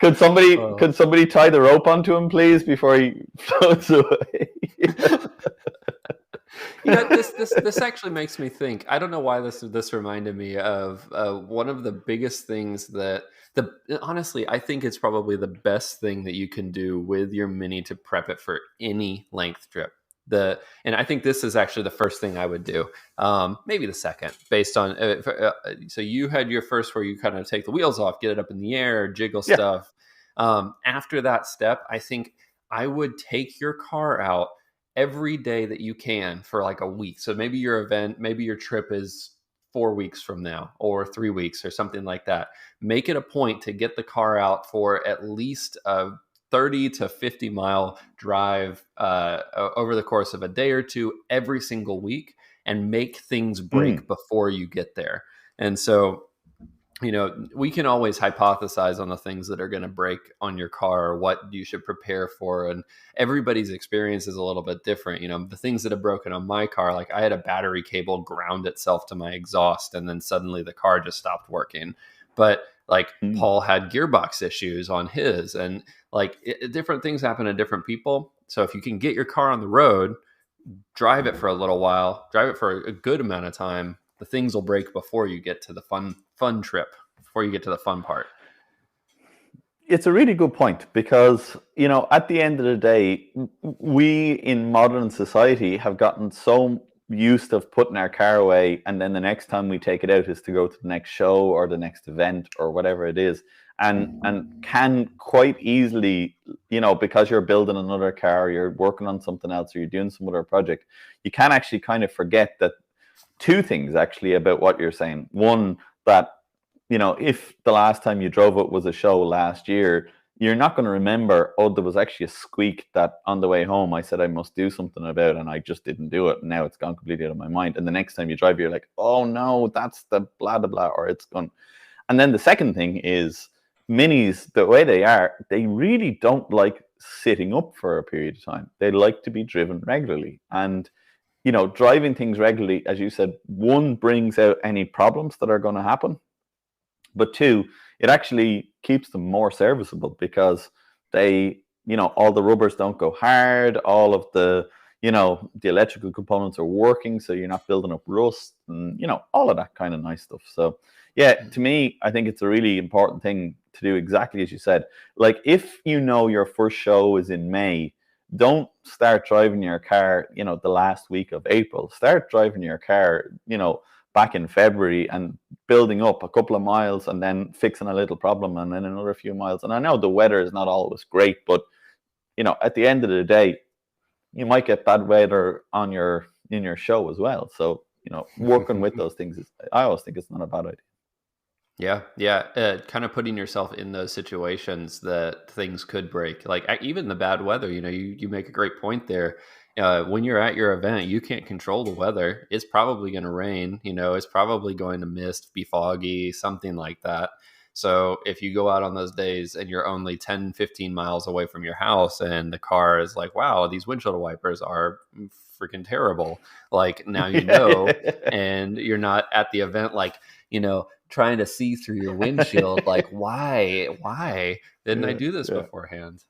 Could somebody tie the rope onto him, please, before he floats away? This actually makes me think. I don't know why this reminded me of one of the biggest things honestly, I think it's probably the best thing that you can do with your Mini to prep it for any length trip. And I think this is actually the first thing I would do. Maybe the second, based on so you had your first where you kind of take the wheels off, get it up in the air, jiggle stuff. After that step, I think I would take your car out every day that you can for like a week. So maybe your trip is 4 weeks from now or 3 weeks or something like that. Make it a point to get the car out for at least a 30 to 50 mile drive over the course of a day or two every single week, and make things break before you get there. And so, we can always hypothesize on the things that are going to break on your car or what you should prepare for. And everybody's experience is a little bit different. The things that have broken on my car, like I had a battery cable ground itself to my exhaust, and then suddenly the car just stopped working. But like Paul had gearbox issues on his, and like different things happen to different people. So if you can get your car on the road, drive it for a little while, drive it for a good amount of time, the things will break before you get to the fun trip, before you get to the fun part. It's a really good point because, at the end of the day, we in modern society have gotten so used to putting our car away, and then the next time we take it out is to go to the next show or the next event or whatever it is, and can quite easily, because you're building another car, you're working on something else, or you're doing some other project, you can actually kind of forget that two things actually about what you're saying. One, that if the last time you drove it was a show last year, you're not going to remember, oh, there was actually a squeak that on the way home I said I must do something about and I just didn't do it. And now it's gone completely out of my mind. And the next time you drive, you're like, oh no, that's the blah, blah, blah, or it's gone. And then the second thing is Minis, the way they are, they really don't like sitting up for a period of time. They like to be driven regularly. And driving things regularly, as you said, one, brings out any problems that are going to happen. But two, it actually keeps them more serviceable because they, all the rubbers don't go hard, all of the, the electrical components are working, so you're not building up rust and, all of that kind of nice stuff. So, yeah, to me, I think it's a really important thing to do exactly as you said. Like, if your first show is in May, don't start driving your car, the last week of April. Start driving your car, back in February and building up a couple of miles and then fixing a little problem and then another few miles. And I know the weather is not always great, but at the end of the day, you might get bad weather in your show as well. So, working with those things I always think it's not a bad idea. Yeah. Kind of putting yourself in those situations that things could break, like even the bad weather. You make a great point there. When you're at your event, you can't control the weather. It's probably going to rain, it's probably going to mist, be foggy, something like that. So if you go out on those days and you're only 10, 15 miles away from your house and the car is like, wow, these windshield wipers are freaking terrible. Like now, and you're not at the event, like, trying to see through your windshield. Like, why didn't I do this beforehand?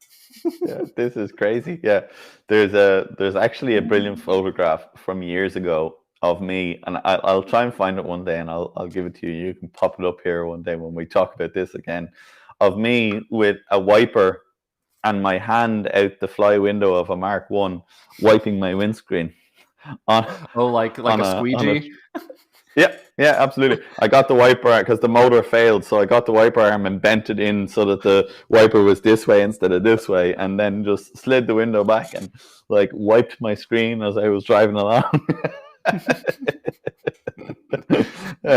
Yeah, this is crazy. Yeah, there's actually a brilliant photograph from years ago, of me, and I'll try and find it one day, and I'll give it to you. You can pop it up here one day when we talk about this again, of me with a wiper and my hand out the fly window of a Mark 1 wiping my windscreen. Like a squeegee? Yeah, absolutely. I got the wiper because the motor failed, so I got the wiper arm and bent it in so that the wiper was this way instead of this way, and then just slid the window back and like wiped my screen as I was driving along.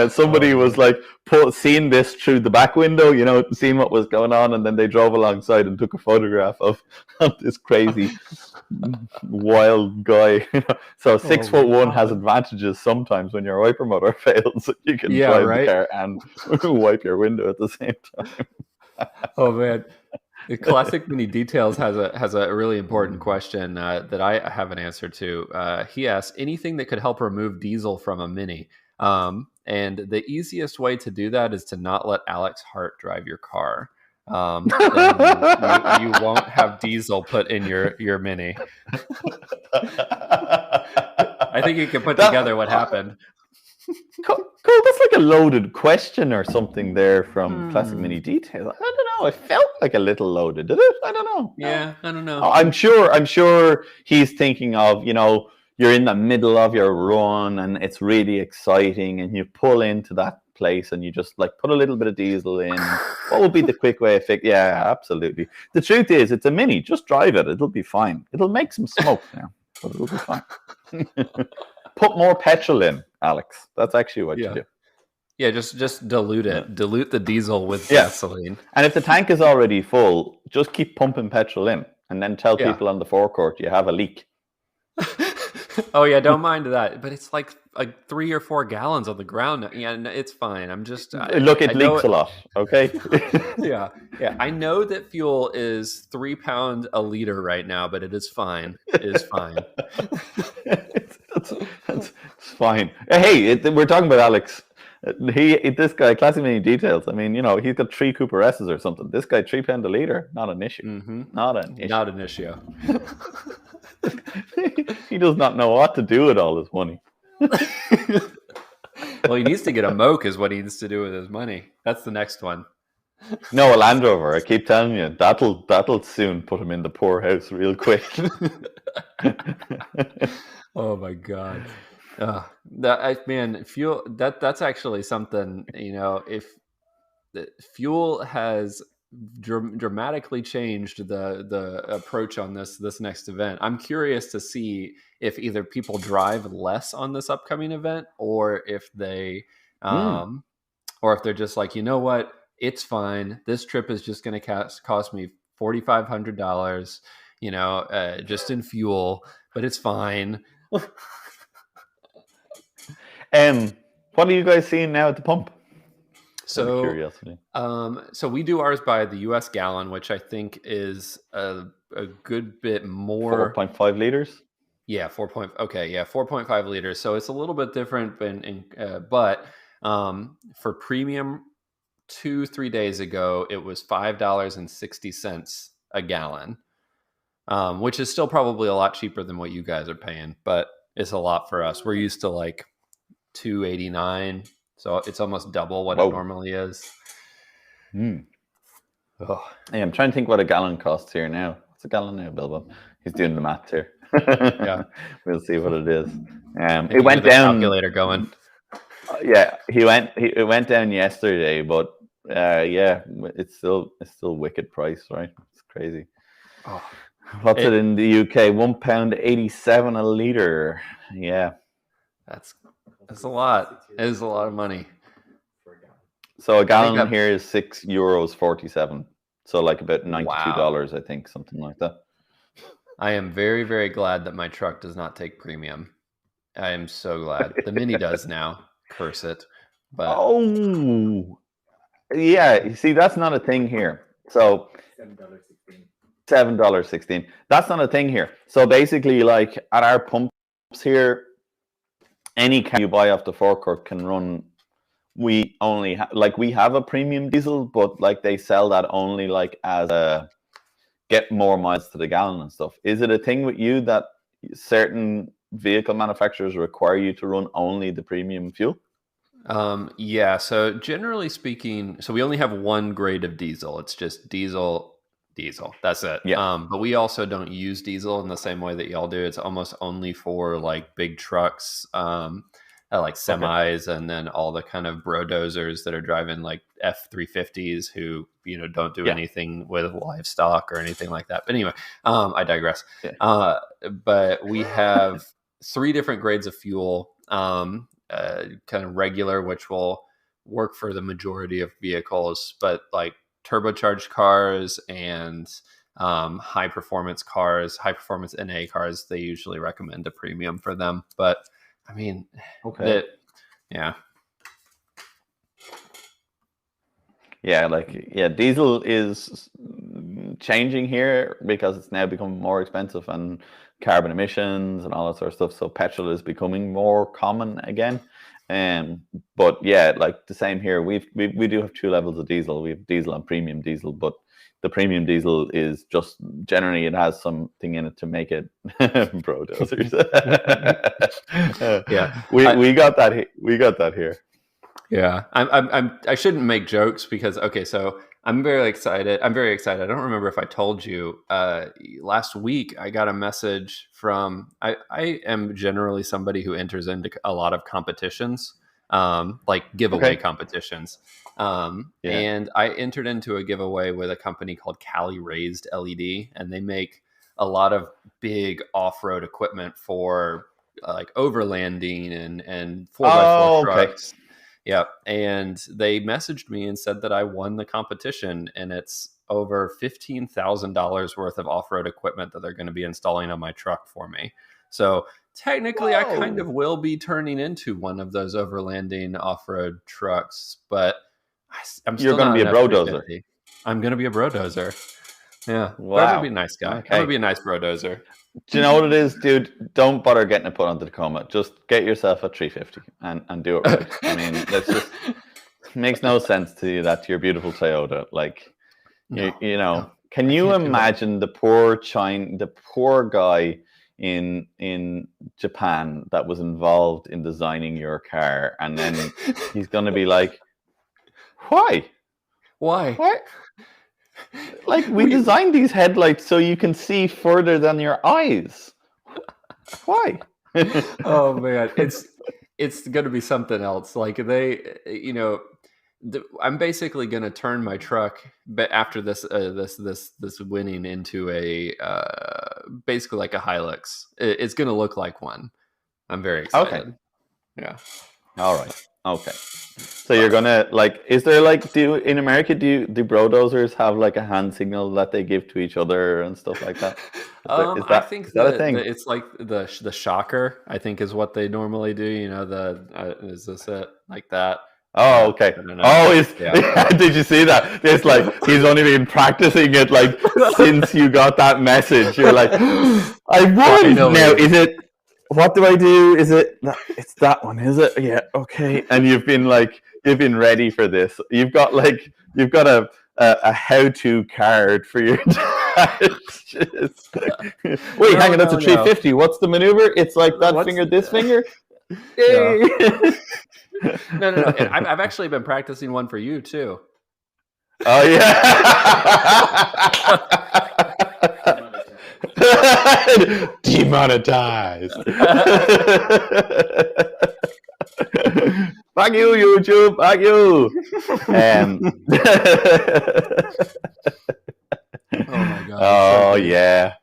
Somebody was like seeing this through the back window, seeing what was going on, and then they drove alongside and took a photograph of this crazy wild guy. So 6'1" has advantages sometimes when your wiper motor fails. You can drive the car and wipe your window at the same time. Oh man. The Classic Mini Details has a really important question that I have an answer to. He asks, anything that could help remove diesel from a Mini. And the easiest way to do that is to not let Alex Hart drive your car. Then you won't have diesel put in your Mini. I think you can put together what happened. Cool. That's like a loaded question or something there from Classic Mini Details. I don't know. It felt like a little loaded, did it? I don't know. Yeah, I don't know. I'm sure he's thinking of, you're in the middle of your run and it's really exciting and you pull into that place and you just like put a little bit of diesel in. What would be the quick way of fixing? Yeah, absolutely. The truth is, it's a Mini. Just drive it. It'll be fine. It'll make some smoke now, but it'll be fine. Put more petrol in, Alex. That's actually what you do. Yeah, just dilute it. Dilute the diesel with gasoline. And if the tank is already full, just keep pumping petrol in and then tell people on the forecourt you have a leak. Oh yeah, don't mind that. But it's like 3 or 4 gallons on the ground. Yeah, it's fine. I'm just look. It leaks a lot. Okay. Yeah. I know that fuel is £3 a liter right now, but it is fine. It is fine. It's fine. Hey, we're talking about Alex. This guy, Classic Mini Details. I mean, he's got 3 Cooper S's or something. This guy, £3 a liter, not an issue. Mm-hmm. Not an issue. Not an issue. He does not know what to do with all his money. Well, he needs to get a Moke is what he needs to do with his money. That's the next one. No, a Land Rover. I keep telling you, that'll soon put him in the poorhouse real quick. Oh my God. Fuel. That's actually something. If the fuel has dramatically changed the approach on this next event. I'm curious to see if either people drive less on this upcoming event, or if they, or if they're just like, you know what, it's fine. This trip is just going to cost me $4,500, just in fuel, but it's fine. What are you guys seeing now at the pump? So, curiosity. So we do ours by the U.S. gallon, which I think is a good bit more. 4.5 liters. Yeah, 4.5 liters. So it's a little bit different, but for premium, 2-3 days ago, it was $5.60 a gallon, which is still probably a lot cheaper than what you guys are paying, but it's a lot for us. We're used to like $2.89. So it's almost double what it normally is. Oh. Hey, I'm trying to think what a gallon costs here now. What's a gallon now, Bilbo? He's doing the math here. Yeah, we'll see what it is. It went down. Calculator going. Yeah, it went down yesterday, but it's still wicked price, right? It's crazy. Oh. What's it in the UK? £1.87 a liter. Yeah, that's a lot. It is a lot of money. So a gallon here is €6.47. So like about $92, wow. I think, something like that. I am very, very glad that my truck does not take premium. I am so glad. The Mini does now. Curse it. But yeah. You see, that's not a thing here. So $7.16. That's not a thing here. So basically, like at our pumps here, any car you buy off the forecourt can run. We only we have a premium diesel, but like they sell that only like as a get more miles to the gallon and stuff. Is it a thing with you that certain vehicle manufacturers require you to run only the premium fuel? Yeah, so generally speaking, so we only have one grade of diesel. It's just diesel. That's it. Yeah. But we also don't use diesel in the same way that y'all do. It's almost only for like big trucks, like semis, and then all the kind of brodozers that are driving like F-350s who, don't do anything with livestock or anything like that. But anyway, I digress. Yeah. But we have 3 different grades of fuel. Kind of regular, which will work for the majority of vehicles, but like turbocharged cars and high performance NA cars, they usually recommend a premium for them. But I mean, yeah, diesel is changing here because it's now becoming more expensive and carbon emissions and all that sort of stuff. So petrol is becoming more common again. But yeah, like the same here. We do have 2 levels of diesel. We have diesel and premium diesel, but the premium diesel is just generally it has something in it to make it brodozers. Yeah, we got that. We got that here. Yeah, I shouldn't make jokes because so I'm very excited. I don't remember if I told you last week I got a message from I am generally somebody who enters into a lot of competitions, like giveaway competitions. And I entered into a giveaway with a company called Cali Raised LED, and they make a lot of big off-road equipment for like overlanding and 4x4 trucks. Yeah, and they messaged me and said that I won the competition, and it's over $15,000 worth of off-road equipment that they're going to be installing on my truck for me. So technically, I kind of will be turning into one of those overlanding off-road trucks, but I'm still going to be a brodozer. I'm going to be a brodozer. Yeah, wow. But I'm going to be a nice guy. Okay. I'm going to be a nice brodozer. Do you know what it is, dude? Don't bother getting it put onto Tacoma. Just get yourself a 350 and do it right. I mean, that's just makes no sense to you that to your beautiful Toyota. Like, can you imagine the poor guy in Japan that was involved in designing your car, and then he's going to be like, why? Like, we designed these headlights so you can see further than your eyes. Why? Oh man, it's going to be something else. Like I'm basically going to turn my truck, but after this winning into a basically like a Hilux. It's going to look like one. I'm very excited. Okay. Yeah. All right. Okay. So you're gonna is there in America do brodozers have like a hand signal that they give to each other and stuff like that? I think that a thing? It's like the shocker, I think, is what they normally do. Is this it like that? Oh, okay. Did you see that? It's like he's only been practicing it since you got that message. You're like, I won. Now is it? What do I do? Is it? It's that one, is it? Yeah. Okay. And you've been ready for this. You've got a how-to card for your dad. Wait, hang on. That's a 350. No. What's the maneuver? It's like that finger, this finger. No. I've actually been practicing one for you too. Oh yeah. Demonetized. Fuck you, YouTube. Fuck you. Oh my god. Oh yeah.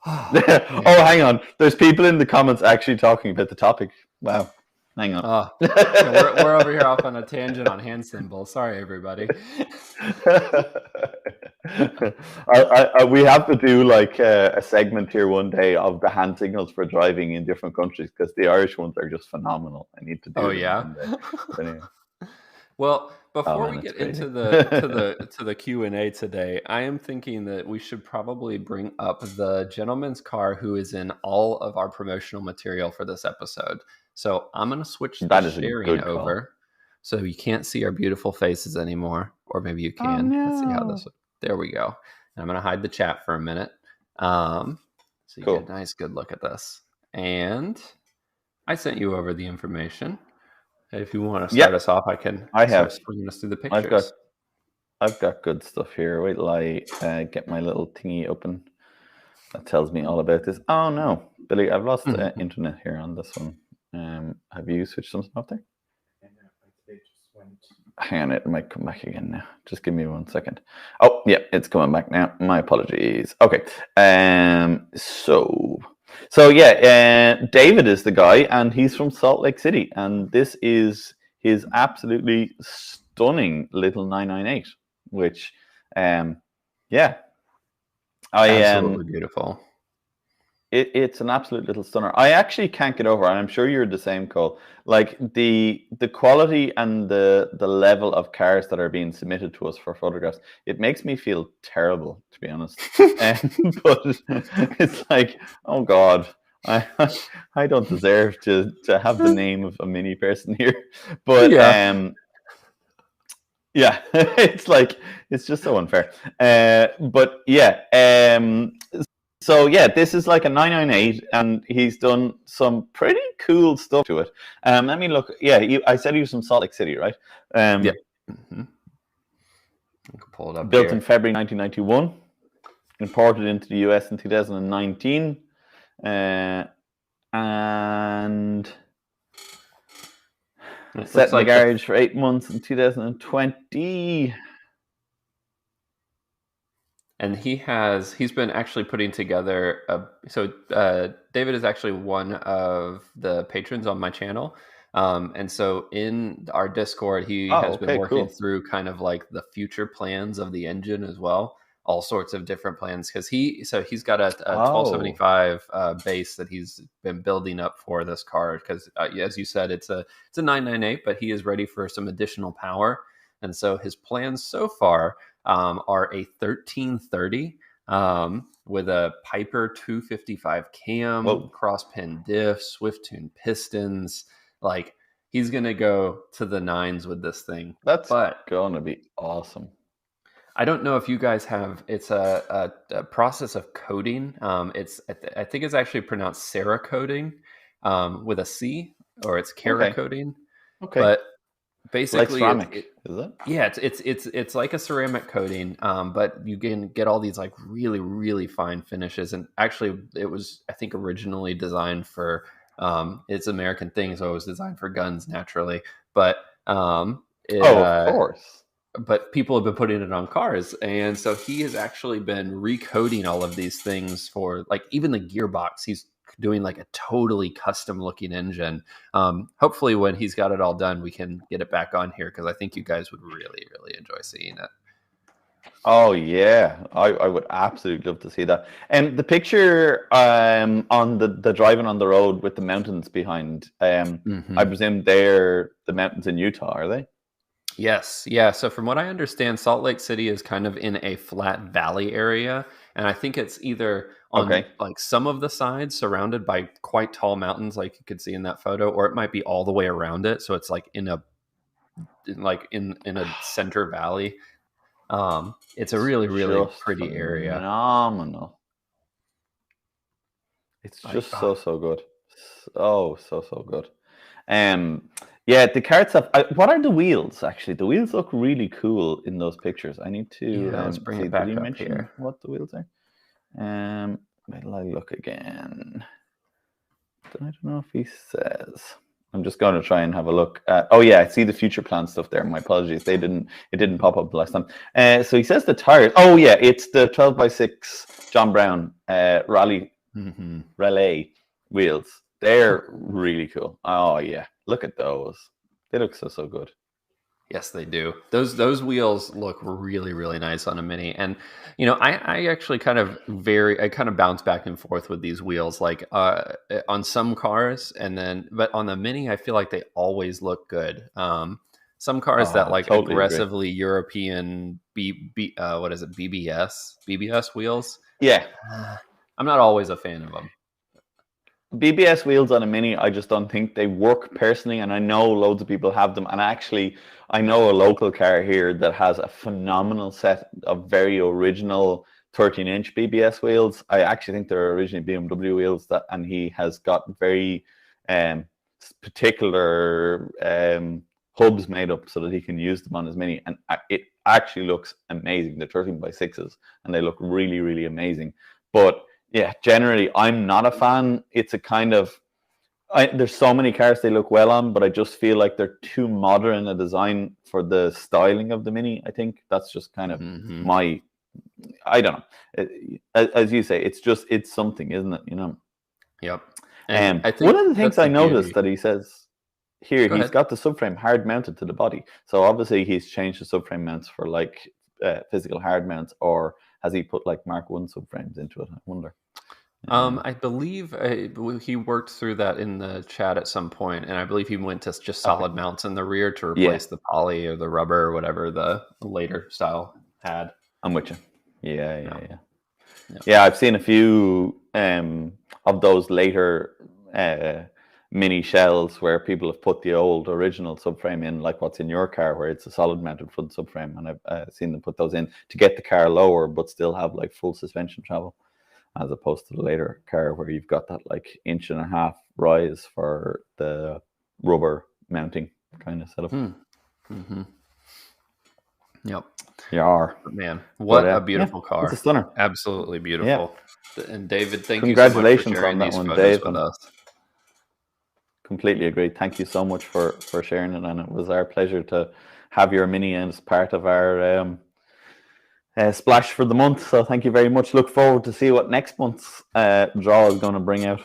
Oh, hang on. There's people in the comments actually talking about the topic. Wow. Hang on. We're over here off on a tangent on hand symbols. Sorry, everybody. We have to do a segment here one day of the hand signals for driving in different countries because the Irish ones are just phenomenal. I need to do. Oh yeah. Anyway. Well, before we get into the Q&A today, I am thinking that we should probably bring up the gentleman's car who is in all of our promotional material for this episode. So I'm going to switch the sharing over, so you can't see our beautiful faces anymore, or maybe you can. Oh, no. Let's see how this. There we go. And I'm going to hide the chat for a minute, so you get a nice, good look at this. and I sent you over the information. If you want to start us off, I can start swinging us through the pictures. I've got good stuff here. Wait till I get my little thingy open. That tells me all about this. Oh no, Billy, I've lost internet here on this one. Have you switched something up there? Hang on, it might come back again now. Just give me 1 second. Oh, yeah, it's coming back now. My apologies. Okay. So yeah, David is the guy, and he's from Salt Lake City, and this is his absolutely stunning little 998, which, absolutely beautiful. It's an absolute little stunner. I actually can't get over, and I'm sure you're the same, Cole. Like the quality and the level of cars that are being submitted to us for photographs, it makes me feel terrible, to be honest. But it's like, oh God, I don't deserve to have the name of a mini person here. But yeah, it's just so unfair. But yeah. So yeah, this is like a 998, and he's done some pretty cool stuff to it. Let me look. Yeah, I said he was from Salt Lake City, right? Yeah. Mm-hmm. I can pull it up. Built in February 1991, imported into the US in 2019, and set in the garage for 8 months in 2020. And he's been actually putting together David is actually one of the patrons on my channel. And so in our Discord, he has been working through kind of like the future plans of the engine as well, all sorts of different plans. Because he's got a 1275 base that he's been building up for this car. Because as you said, it's a 998, but he is ready for some additional power. And so his plans so far are a 1330 with a Piper 255 cam, cross pin diff, Swift tune pistons. Like, he's gonna go to the nines with this thing. That's gonna be awesome. I don't know if you guys have. It's a process of coating. I think it's actually pronounced Cerakoting with a C, or it's Cerakoting. Okay. But basically, like ceramic, is it? Yeah, it's like a ceramic coating, but you can get all these like really, really fine finishes. And actually, it was, I think, originally designed for it's an American thing, so it was designed for guns naturally. But of course. But people have been putting it on cars, and so he has actually been recoding all of these things for, like, even the gearbox. He's doing like a totally custom looking engine. Hopefully when he's got it all done, we can get it back on here, because I think you guys would really, really enjoy seeing it. Oh yeah, I would absolutely love to see that. And the picture on the driving on the road with the mountains behind, I presume they're the mountains in Utah, are they? Yes. Yeah. So from what I understand, Salt Lake City is kind of in a flat valley area. And I think it's either on like some of the sides surrounded by quite tall mountains, like you could see in that photo, or it might be all the way around it. So it's like in a center valley. It's a really, really pretty area. Phenomenal. It's just so good. So good. Yeah, the carts have. What are the wheels? Actually, the wheels look really cool in those pictures. I need to let's bring it back up here. What the wheels are? Wait till I look again. I don't know if he says. I'm just going to try and have a look at. Oh yeah, I see the future plan stuff there. My apologies, it didn't pop up last time. So he says the tires. Oh yeah, it's the 12x6 John Brown Raleigh wheels. They're really cool. Oh yeah, look at those. They look so good. Yes, they do. Those wheels look really, really nice on a Mini. And you know, I actually kind of bounce back and forth with these wheels, like on some cars, but on the Mini, I feel like they always look good. Some cars that like totally aggressively agree. European BBS wheels. Yeah, I'm not always a fan of them. BBS wheels on a Mini, I just don't think they work personally, and I know loads of people have them. And actually, I know a local car here that has a phenomenal set of very original 13-inch BBS wheels. I actually think they're originally BMW wheels, and he has got very particular hubs made up so that he can use them on his Mini, and it actually looks amazing. They're 13x6s, and they look really, really amazing. But yeah, generally, I'm not a fan. It's a kind of there's so many cars they look well on, but I just feel like they're too modern a design for the styling of the Mini. I think that's just kind of my. I don't know. As you say, it's something, isn't it? You know. Yep. And I think one of the things I noticed that he says here, he's got the subframe hard mounted to the body. So obviously he's changed the subframe mounts for like physical hard mounts, or has he put like Mark 1 subframes into it? I wonder. I believe he worked through that in the chat at some point, and I believe he went to just solid mounts in the rear to replace the poly or the rubber or whatever the later style had. I'm with you. Yeah. I've seen a few of those later Mini shells where people have put the old original subframe in, like what's in your car, where it's a solid mounted front subframe, and I've seen them put those in to get the car lower but still have like full suspension travel, as opposed to the later car where you've got that like 1.5 inch rise for the rubber mounting kind of setup. Yep. Yeah. Man, what a beautiful car. It's a stunner. Absolutely beautiful. Yeah. And David, thank Congratulations you so much for sharing on that these one, photos Dave. with us. Completely agreed. Thank you so much for sharing it, and it was our pleasure to have your Mini as part of our splash for the month. So thank you very much. Look forward to see what next month's draw is going to bring out.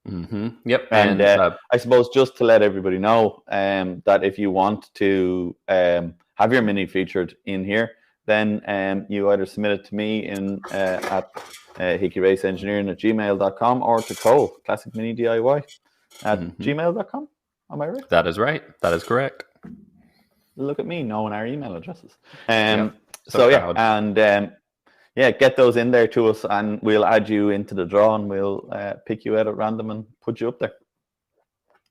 Yep. And I suppose just to let everybody know that if you want to have your Mini featured in here, then you either submit it to me at hickeyraceengineering@gmail.com or to Cole, Classic Mini DIY @gmail.com. Am I right? That is right. That is correct. Look at me knowing our email addresses. Get those in there to us, and we'll add you into the draw, and we'll pick you out at random and put you up there.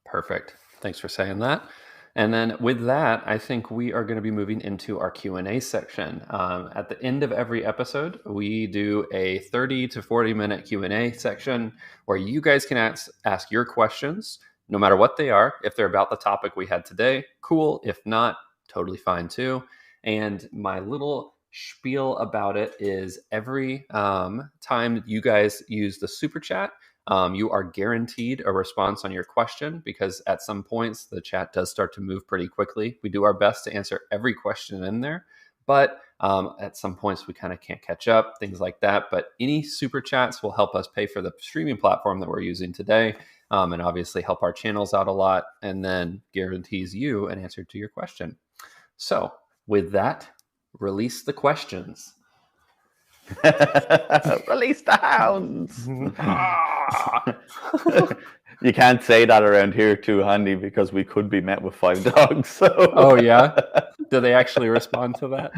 Perfect. Thanks for saying that. And then with that, I think we are going to be moving into our Q&A section. At the end of every episode, we do a 30 to 40 minute Q&A section where you guys can ask your questions, no matter what they are. If they're about the topic we had today, cool. If not, totally fine too. And my little spiel about it is every time you guys use the super chat, you are guaranteed a response on your question, because at some points the chat does start to move pretty quickly. We do our best to answer every question in there, but at some points we kind of can't catch up, things like that. But any super chats will help us pay for the streaming platform that we're using today, and obviously help our channels out a lot, and then guarantees you an answer to your question. So with that, release the questions. Release the hounds. You can't say that around here too, Handy, because we could be met with 5 dogs. So. Oh yeah, do they actually respond to that?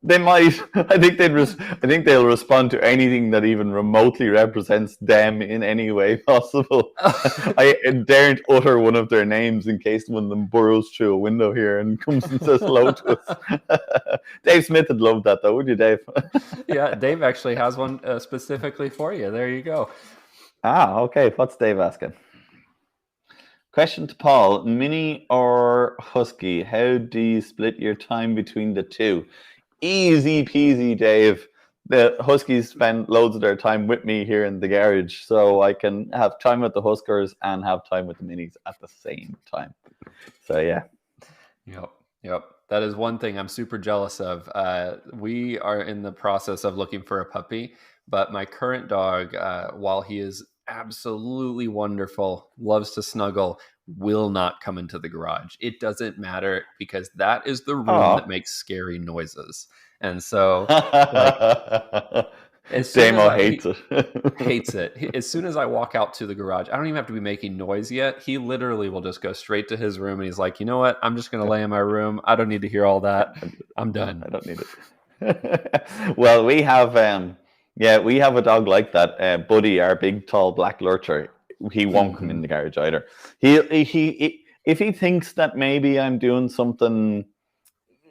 They might. I think they'll respond to anything that even remotely represents them in any way possible. I daren't utter one of their names in case one of them burrows through a window here and comes and says hello to us. Dave Smith would love that, though, would you, Dave? Yeah, Dave actually has one specifically for you. There you go. Okay. What's Dave asking? Question to Paul: Mini or Husky? How do you split your time between the two? Easy peasy, Dave. The Huskies spend loads of their time with me here in the garage, so I can have time with the Huskers and have time with the Minis at the same time. So yeah. Yep. That is one thing I'm super jealous of. We are in the process of looking for a puppy, but my current dog, while he is absolutely wonderful, loves to snuggle, will not come into the garage. It doesn't matter, because that is the room that makes scary noises. And so Damo hates it. Hates it. As soon as I walk out to the garage, I don't even have to be making noise yet. He literally will just go straight to his room, and he's like, you know what? I'm just going to lay in my room. I don't need to hear all that. I'm done. I don't need it. Well, we have a dog like that. Buddy, our big, tall black lurcher. He won't come in the garage either. He if he thinks that maybe I'm doing something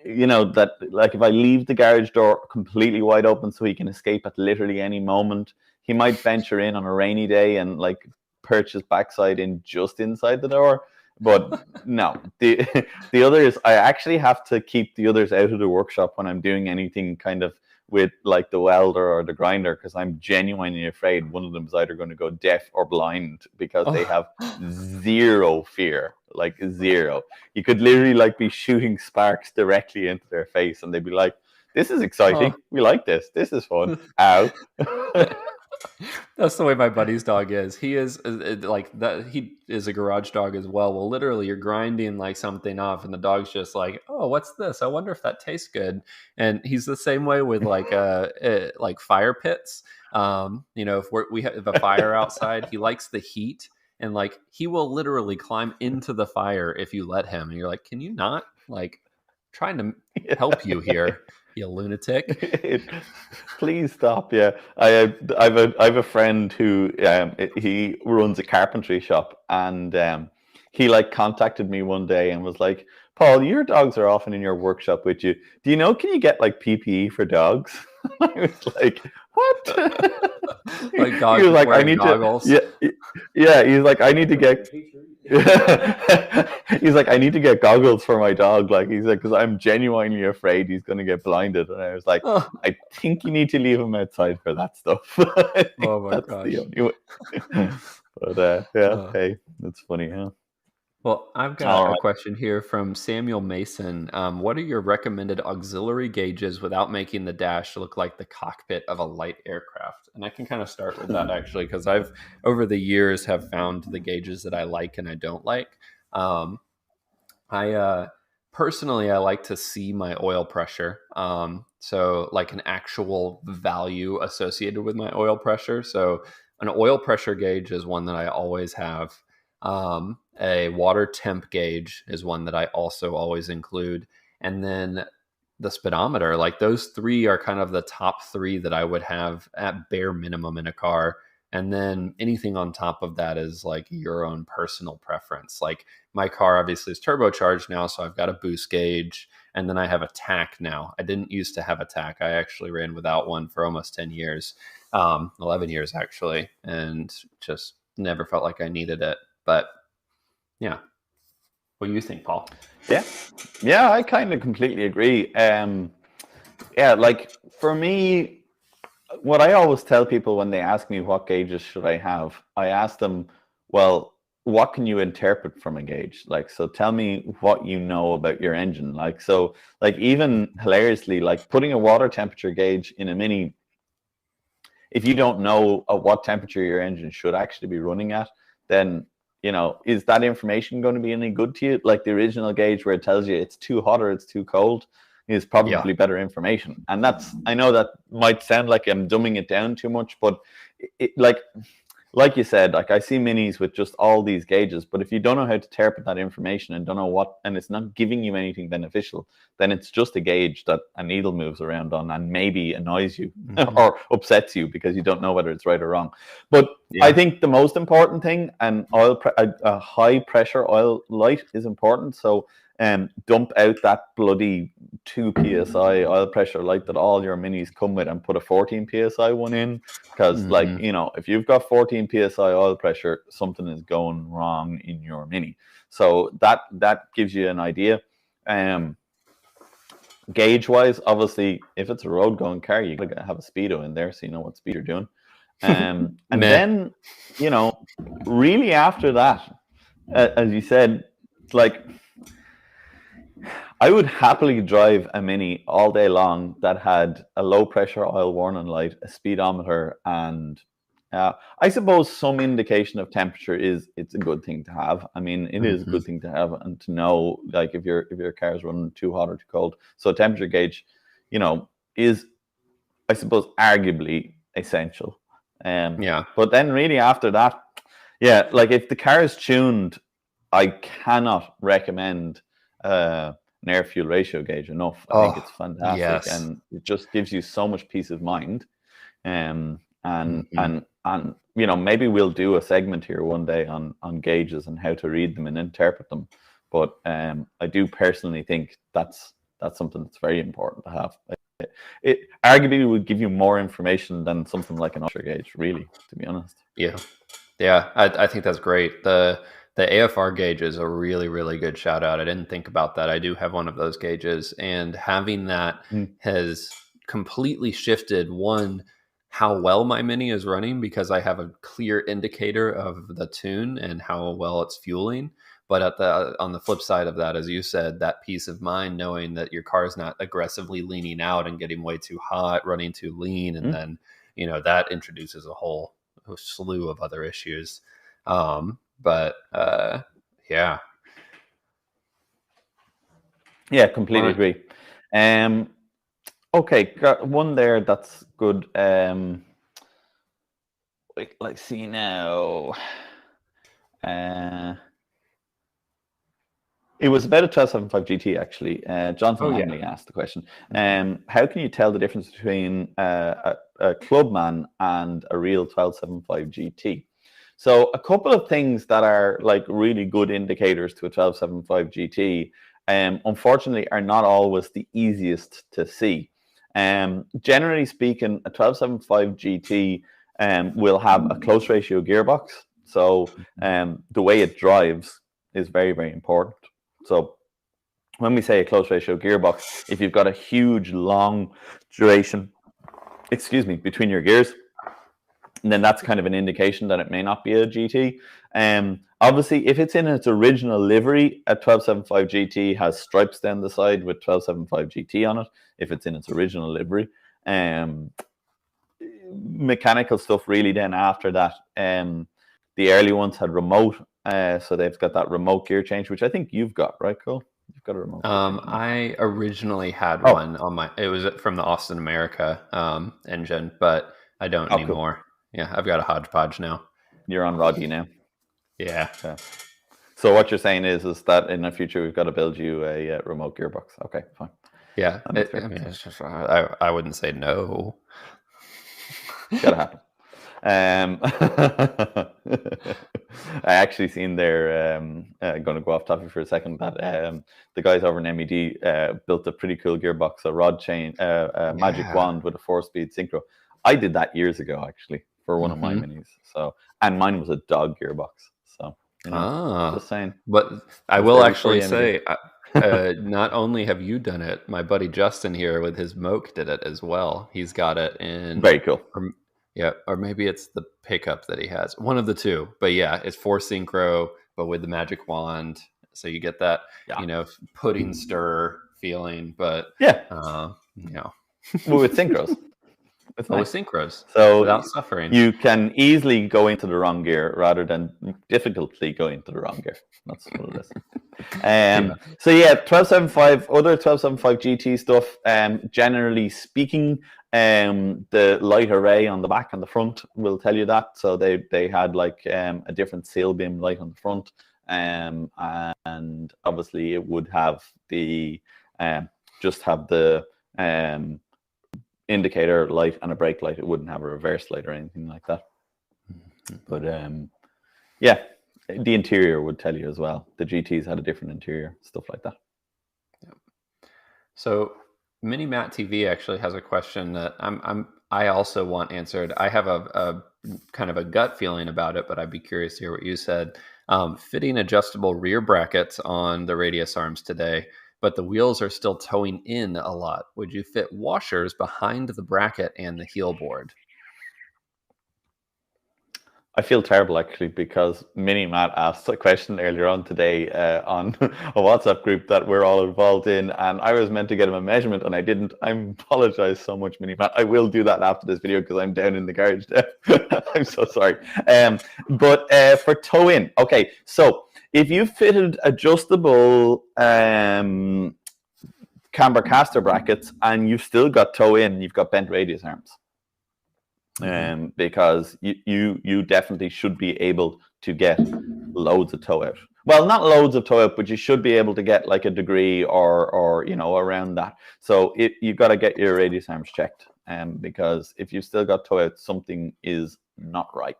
you know, that like if I leave the garage door completely wide open so he can escape at literally any moment, he might venture in on a rainy day and like perch his backside in just inside the door. But no, the others, I actually have to keep the others out of the workshop when I'm doing anything kind of with like the welder or the grinder, because I'm genuinely afraid one of them is either going to go deaf or blind, because they have zero fear, like zero. You could literally like be shooting sparks directly into their face and they'd be like, this is exciting. We like this. This is fun. Ow. That's the way my buddy's dog is. He is like that. He is a garage dog as well. Well, literally, you're grinding like something off, and the dog's just like, "Oh, what's this? I wonder if that tastes good." And he's the same way with like fire pits. You know, if we have a fire outside, he likes the heat, and like he will literally climb into the fire if you let him. And you're like, "Can you not like trying to help you here?" You lunatic! Please stop. Yeah, I have a friend who he runs a carpentry shop, and he like contacted me one day and was like, "Paul, your dogs are often in your workshop with you. Do you know? Can you get like PPE for dogs?" I was like, "What?" Like dogs he was like, "I need goggles." Yeah. He's like, "I need to get." He's like, "I need to get goggles for my dog." Like, he's like, because I'm genuinely afraid he's going to get blinded. And I was like, I think you need to leave him outside for that stuff. Oh my that's gosh! the only way. But hey, that's funny, huh? Well, I've got a question here from Samuel Mason. What are your recommended auxiliary gauges without making the dash look like the cockpit of a light aircraft? And I can kind of start with that actually, because I've over the years have found the gauges that I like and I don't like. I personally, I like to see my oil pressure. So like an actual value associated with my oil pressure. So an oil pressure gauge is one that I always have. A water temp gauge is one that I also always include. And then the speedometer, like those three are kind of the top three that I would have at bare minimum in a car. And then anything on top of that is like your own personal preference. Like my car obviously is turbocharged now, so I've got a boost gauge, and then I have a TAC now. I didn't used to have a TAC. I actually ran without one for almost 10 years, 11 years actually, and just never felt like I needed it. But yeah. What do you think, Paul? Yeah, I kind of completely agree. Yeah, like for me, what I always tell people when they ask me what gauges should I have, I ask them, well, what can you interpret from a gauge? Like, so tell me what you know about your engine. Like, so like even hilariously, like putting a water temperature gauge in a Mini, if you don't know at what temperature your engine should actually be running at, then, you know, is that information going to be any good to you? Like the original gauge where it tells you it's too hot or it's too cold is probably better information. And that's, I know that might sound like I'm dumbing it down too much, but it like you said, like I see Minis with just all these gauges, but if you don't know how to interpret that information and don't know what, and it's not giving you anything beneficial, then it's just a gauge that a needle moves around on and maybe annoys you or upsets you because you don't know whether it's right or wrong. But I think the most important thing, and a high pressure oil light is important. So dump out that bloody 2 psi oil pressure light that all your Minis come with and put a 14 psi one in, because like, you know, if you've got 14 psi oil pressure, something is going wrong in your Mini. So that gives you an idea. Gauge wise, obviously if it's a road going car, you gotta have a speedo in there so you know what speed you're doing. And then, you know, really after that, as you said, like I would happily drive a Mini all day long that had a low pressure oil warning light, a speedometer, and I suppose some indication of temperature it's a good thing to have. I mean, it is a good thing to have and to know, like if your car is running too hot or too cold. So a temperature gauge, you know, is, I suppose, arguably essential. But then really after that, like if the car is tuned, I cannot recommend an air fuel ratio gauge enough. I think it's fantastic, and it just gives you so much peace of mind. And you know, maybe we'll do a segment here one day on gauges and how to read them and interpret them. But I do personally think that's That's something that's very important to have. It arguably would give you more information than something like an usher gauge, really, to be honest. Yeah, I think that's great. The AFR gauge is a really, really good shout out. I didn't think about that. I do have one of those gauges, and having that has completely shifted how well my Mini is running, because I have a clear indicator of the tune and how well it's fueling. But on the flip side of that, as you said, that peace of mind knowing that your car is not aggressively leaning out and getting way too hot, running too lean, and then that introduces a whole slew of other issues. But yeah, completely agree. Okay, got one there that's good. Let's see now. It was about a 1275 GT, actually. Jonathan Hanley asked the question. How can you tell the difference between a Clubman and a real 1275 GT? So a couple of things that are like really good indicators to a 1275 GT, unfortunately, are not always the easiest to see. Generally speaking, a 1275 GT will have a close ratio gearbox. So the way it drives is very, very important. So when we say a close ratio gearbox, if you've got a huge long duration, between your gears, then that's kind of an indication that it may not be a GT. Obviously, if it's in its original livery, a 1275 GT has stripes down the side with 1275 GT on it, if it's in its original livery. Mechanical stuff really then after that. The early ones had remote, so they've got that remote gear change, which I think you've got, right, Cole? You've got a remote. I originally had one on it was from the Austin America engine, but I don't anymore. Cool. Yeah, I've got a hodgepodge now. You're on Roddy now. Yeah. So what you're saying is that in the future we've got to build you a remote gearbox. Okay, fine. Yeah, it's just, I wouldn't say no. Gotta happen. I actually seen there, going to go off topic for a second, that the guys over in MED built a pretty cool gearbox, a rod chain, magic wand with a 4-speed synchro. I did that years ago, actually, for one of my Minis. So, and mine was a dog gearbox. So, just saying. But I will actually say, not only have you done it, my buddy Justin here with his Moke did it as well. He's got it in. Very cool. Or maybe it's the pickup that he has. One of the two. But yeah, it's 4 synchro, but with the magic wand. So you get that, pudding stir feeling. But well, with synchros. With synchros. So without suffering. You can easily go into the wrong gear rather than difficultly go into the wrong gear. That's what it is. So yeah, 1275, other 1275 GT stuff, generally speaking, the light array on the back and the front will tell you that. So they had like a different sail beam light on the front, and obviously it would have the indicator light and a brake light. It wouldn't have a reverse light or anything like that. But the interior would tell you as well. The GTs had a different interior, stuff like that. So Mini Matt TV actually has a question that I also want answered. I have a kind of a gut feeling about it, but I'd be curious to hear what you said. Fitting adjustable rear brackets on the radius arms today, but the wheels are still towing in a lot. Would you fit washers behind the bracket and the heel board? I feel terrible, actually, because Mini Matt asked a question earlier on today on a WhatsApp group that we're all involved in, and I was meant to get him a measurement, and I didn't. I apologize so much, Mini Matt. I will do that after this video because I'm down in the garage there. I'm so sorry. But for toe in, okay, so if you fitted adjustable camber caster brackets and you've still got toe in, you've got bent radius arms. Because you definitely should be able to get loads of toe out. Well, not loads of toe out, but you should be able to get like a degree or around that. So you've got to get your radius arms checked, because if you've still got toe out, something is not right.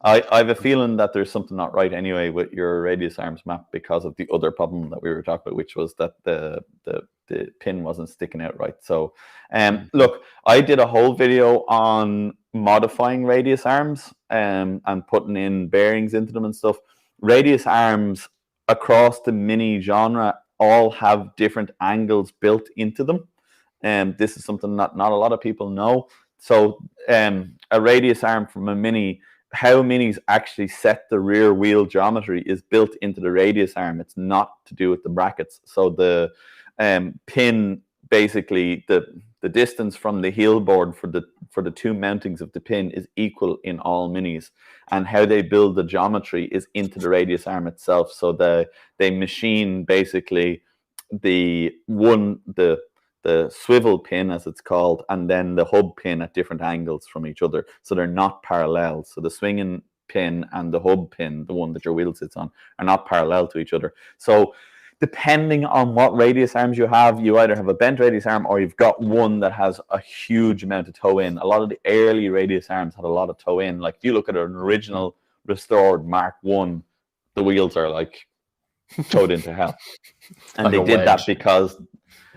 I have a feeling that there's something not right anyway with your radius arms map because of the other problem that we were talking about, which was that the the pin wasn't sticking out right. So look, I did a whole video on modifying radius arms and putting in bearings into them and stuff. Radius arms across the mini genre all have different angles built into them, and this is something that not a lot of people know. So a radius arm from a mini, how minis actually set the rear wheel geometry is built into the radius arm. It's not to do with the brackets. So the pin, basically the distance from the heel board for the two mountings of the pin is equal in all minis, and how they build the geometry is into the radius arm itself. So they machine basically the swivel pin, as it's called, and then the hub pin at different angles from each other, so they're not parallel. So the swinging pin and the hub pin, the one that your wheel sits on, are not parallel to each other. So depending on what radius arms you have, you either have a bent radius arm or you've got one that has a huge amount of toe in. A lot of the early radius arms had a lot of toe in. Like if you look at an original restored Mark 1, the wheels are like towed into hell. And like they did that because,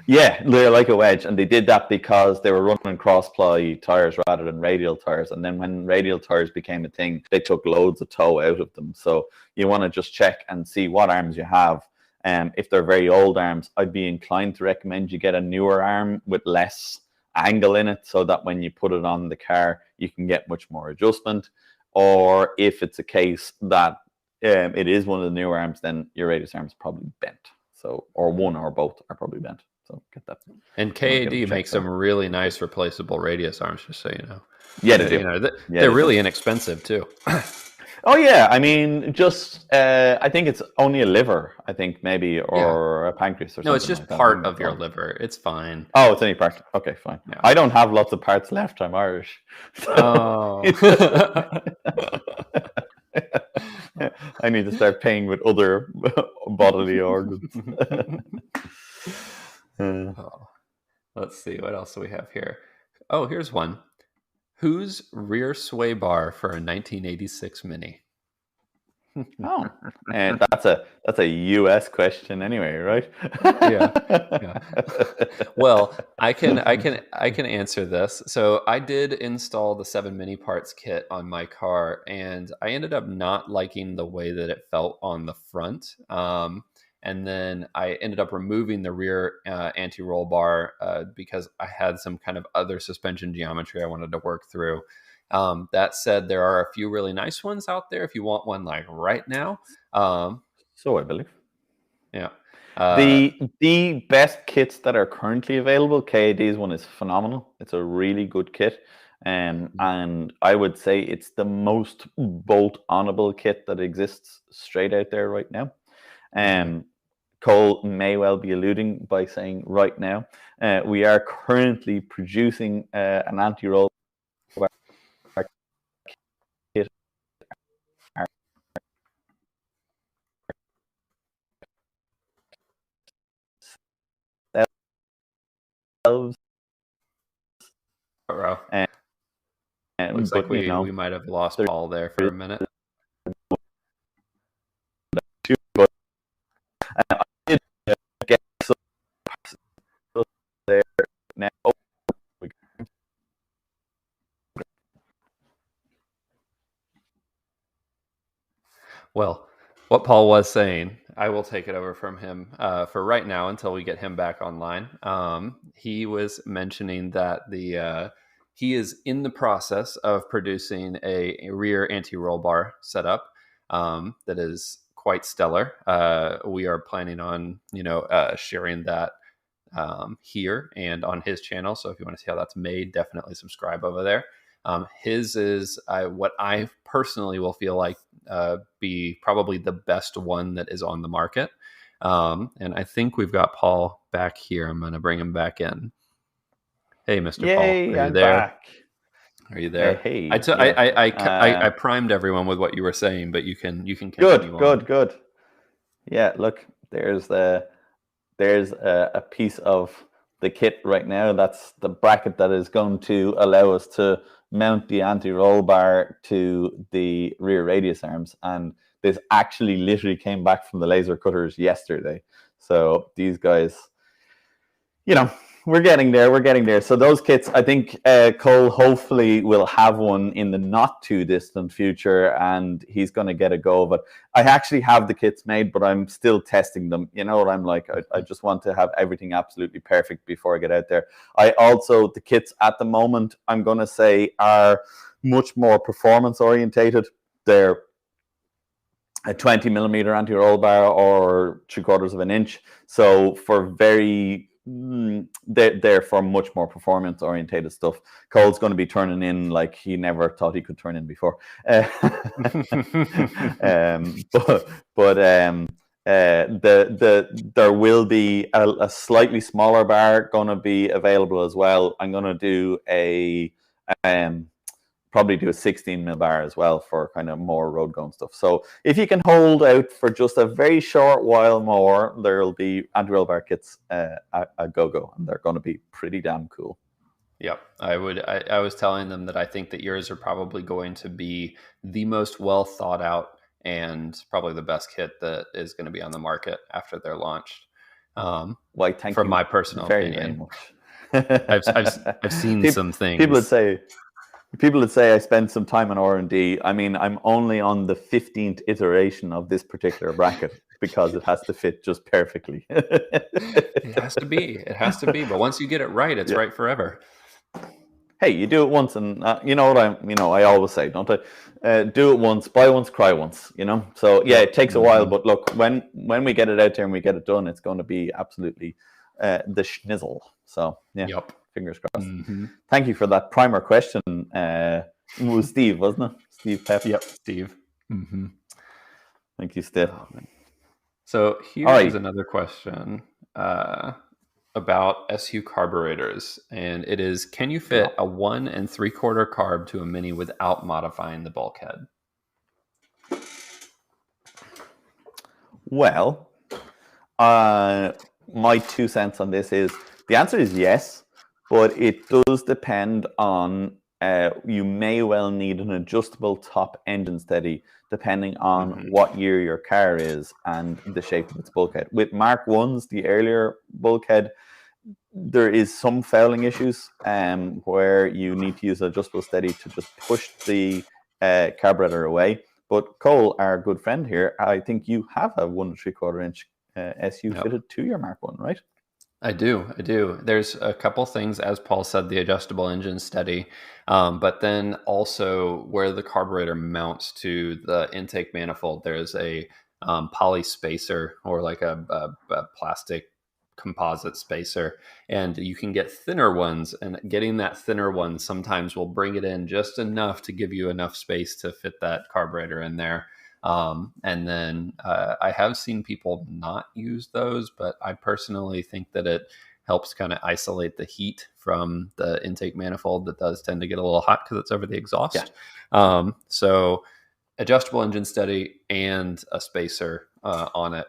yeah, they're like a wedge. And they did that because they were running cross-ply tires rather than radial tires. And then when radial tires became a thing, they took loads of toe out of them. So you want to just check and see what arms you have. If they're very old arms, I'd be inclined to recommend you get a newer arm with less angle in it, so that when you put it on the car, you can get much more adjustment. Or if it's a case that it is one of the newer arms, then your radius arm is probably bent. So, or one or both are probably bent. So get that. And KAD makes some really nice replaceable radius arms, just so you know. Yeah, they do. You know, they're really inexpensive too. Oh yeah, I mean, just I think it's only a liver, I think maybe, or a pancreas or something. No, it's just like part of your liver. It's fine. Oh, it's only part. Okay, fine. Yeah. I don't have lots of parts left. I'm Irish. So I need to start paying with other bodily organs. Let's see, what else do we have here? Oh, here's one. Whose rear sway bar for a 1986 Mini? Oh, and that's a US question anyway, right? Yeah. Well, I can answer this. So I did install the 7 Mini Parts kit on my car, and I ended up not liking the way that it felt on the front. And then I ended up removing the rear anti-roll bar because I had some kind of other suspension geometry I wanted to work through. That said, there are a few really nice ones out there if you want one like right now. So I believe. Yeah. The best kits that are currently available, KAD's one is phenomenal. It's a really good kit. And I would say it's the most bolt-onable kit that exists straight out there right now. Cole may well be alluding by saying right now, we are currently producing an anti-roll kit. And looks like we might have lost Paul there for a minute. Now. Well, what Paul was saying, I will take it over from him for right now until we get him back online. He was mentioning that he is in the process of producing a rear anti-roll bar setup that is quite stellar. We are planning on sharing that here and on his channel. So if you want to see how that's made, definitely subscribe over there. His is what I personally will feel like be probably the best one that is on the market. And I think we've got Paul back here. I'm going to bring him back in. Hey, Mr. Paul, are you there? Back. Are you there? Hey. I primed everyone with what you were saying, but you can continue on. Good. Yeah, look, there's a piece of the kit right now. That's the bracket that is going to allow us to mount the anti-roll bar to the rear radius arms. And this actually literally came back from the laser cutters yesterday. So these guys we're getting there. We're getting there. So those kits, I think Cole hopefully will have one in the not too distant future, and he's going to get a go. But I actually have the kits made, but I'm still testing them. You know what I'm like? I just want to have everything absolutely perfect before I get out there. The kits at the moment, I'm going to say, are much more performance orientated. They're a 20 millimeter anti-roll bar or 3/4 of an inch. So for they're for much more performance orientated stuff. Cole's going to be turning in like he never thought he could turn in before. There will be a slightly smaller bar going to be available as well. I'm going to do probably do a 16 mil bar as well for kind of more road going stuff. So if you can hold out for just a very short while more, there'll be anti-roll bar kits a go, and they're going to be pretty damn cool. Yep, I was telling them that I think that yours are probably going to be the most well thought out and probably the best kit that is going to be on the market after they're launched. Why? Thank you. From my personal opinion, very much. I've seen some things. People would say I spend some time on R&D. I mean, I'm only on the 15th iteration of this particular bracket because it has to fit just perfectly. It has to be. It has to be. But once you get it right, it's right forever. Hey, you do it once, and you know what I always say, don't I? Do it once, buy once, cry once. So yeah, it takes a while, but look, when we get it out there and we get it done, it's going to be absolutely the schnizzle. So yeah. Yep. Fingers crossed. Mm-hmm. Thank you for that primer question. It was Steve, wasn't it? Steve Pep. Yep, Steve. Mm-hmm. Thank you, Steve. So here's another question about SU carburetors, and it is: can you fit a 1 3/4 carb to a Mini without modifying the bulkhead? Well, my 2 cents on this is the answer is yes. But it does depend on, you may well need an adjustable top engine steady depending on what year your car is and the shape of its bulkhead. With Mark 1s, the earlier bulkhead, there is some fouling issues where you need to use an adjustable steady to just push the carburetor away. But Cole, our good friend here, I think you have a 1 3/4 inch SU fitted to your Mark 1, right? I do. There's a couple things, as Paul said, the adjustable engine steady, but then also where the carburetor mounts to the intake manifold, there's a poly spacer or like a plastic composite spacer, and you can get thinner ones, and getting that thinner one sometimes will bring it in just enough to give you enough space to fit that carburetor in there. And then I have seen people not use those, but I personally think that it helps kind of isolate the heat from the intake manifold that does tend to get a little hot because it's over the exhaust. Yeah. So adjustable engine steady and a spacer on it,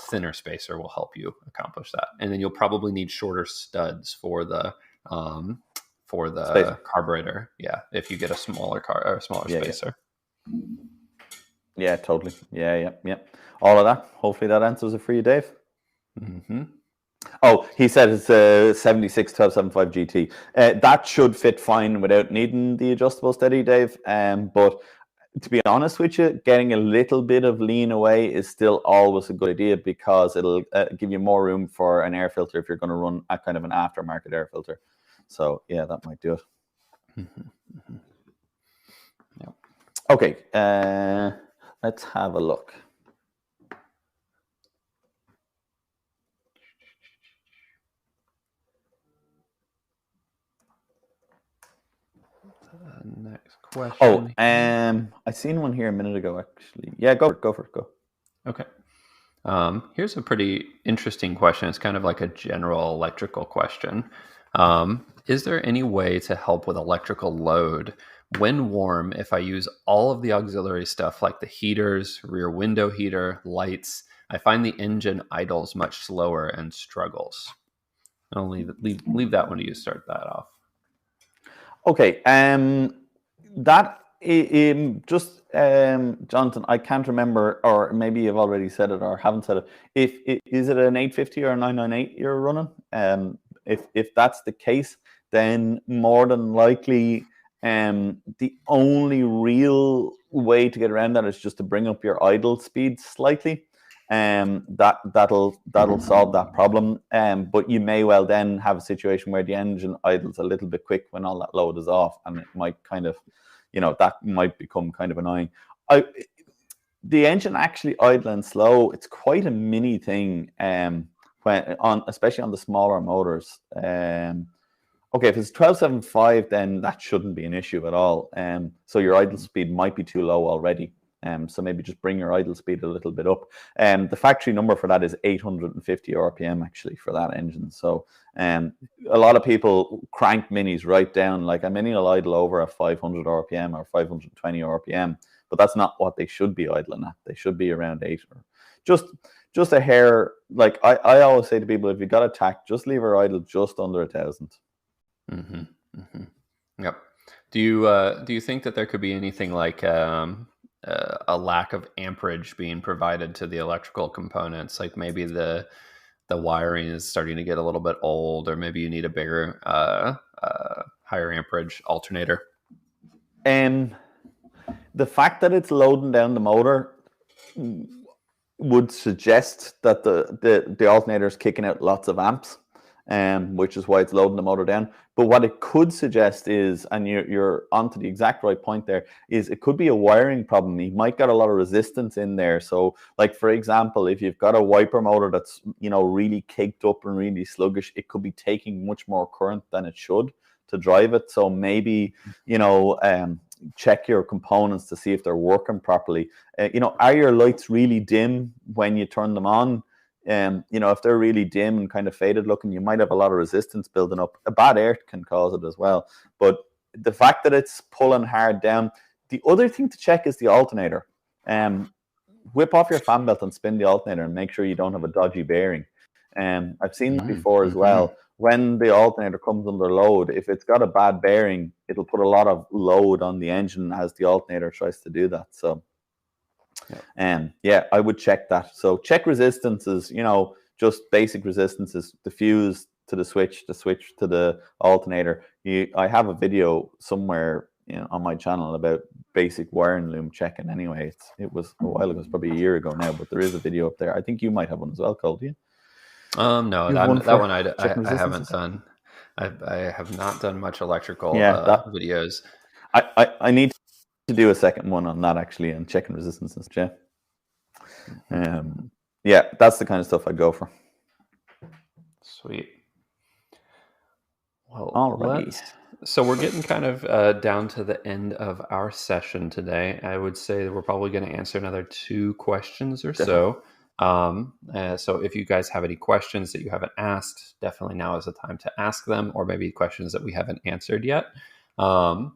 thinner spacer will help you accomplish that. And then you'll probably need shorter studs for the spacer. Carburetor. Yeah, if you get a smaller spacer. Yeah, totally. Yeah. All of that. Hopefully that answers it for you, Dave. Mm-hmm. Oh, he said it's a 76 1275 GT. That should fit fine without needing the adjustable steady, Dave. But to be honest with you, getting a little bit of lean away is still always a good idea because it'll give you more room for an air filter if you're going to run a kind of an aftermarket air filter. So yeah, that might do it. Mm-hmm. Yeah. Okay. Let's have a look. Next question. I seen one here a minute ago, actually. Yeah, go for it. Go. Okay. Here's a pretty interesting question. It's kind of like a general electrical question. Is there any way to help with electrical load when warm if I use all of the auxiliary stuff like the heaters, rear window heater, lights? I find the engine idles much slower and struggles. I'll leave that one to you to start that off. Okay. That just Jonathan, I can't remember, or maybe you've already said it or haven't said it. Is it an 850 or a 998 you're running? If that's the case, then more than likely, the only real way to get around that is just to bring up your idle speed slightly. That'll solve that problem. But you may well then have a situation where the engine idles a little bit quick when all that load is off, and it might kind of, that might become kind of annoying. The engine actually idling slow, it's quite a mini thing. Especially on the smaller motors. Okay, if it's 1275, then that shouldn't be an issue at all. So your idle speed might be too low already. So maybe just bring your idle speed a little bit up. The factory number for that is 850 RPM actually for that engine. So a lot of people crank minis right down. Like a mini will idle over at 500 RPM or 520 RPM, but that's not what they should be idling at. They should be around 8 or just a hair. Like I always say to people, if you got a tack, just leave her idle just under 1,000. Yep. Do you think that there could be anything like a lack of amperage being provided to the electrical components? Like maybe the wiring is starting to get a little bit old, or maybe you need a bigger, higher amperage alternator. The fact that it's loading down the motor would suggest that the alternator is kicking out lots of amps, which is why it's loading the motor down. But what it could suggest is, and you're onto the exact right point there, is it could be a wiring problem. You might get a lot of resistance in there. So, like for example, if you've got a wiper motor that's really caked up and really sluggish, it could be taking much more current than it should to drive it. So maybe check your components to see if they're working properly. Are your lights really dim when you turn them on? If they're really dim and kind of faded looking, you might have a lot of resistance building up. A bad earth can cause it as well. But the fact that it's pulling hard down. The other thing to check is the alternator. Whip off your fan belt and spin the alternator and make sure you don't have a dodgy bearing. I've seen that before as well. When the alternator comes under load, if it's got a bad bearing, it'll put a lot of load on the engine as the alternator tries to do that. So, I would check that. So check resistances, just basic resistances, the fuse to the switch to the alternator. I have a video somewhere on my channel about basic wiring loom checking anyway. It was a while ago, it's probably a year ago now, but there is a video up there. I think you might have one as well, Cole, do you? No, that one I haven't done. I have not done much electrical videos. I need to do a second one on that actually, and checking resistances. That's the kind of stuff I'd go for. Sweet. Well, alright. So we're getting kind of down to the end of our session today. I would say that we're probably going to answer another 2 questions or so. So if you guys have any questions that you haven't asked, definitely now is the time to ask them, or maybe questions that we haven't answered yet. And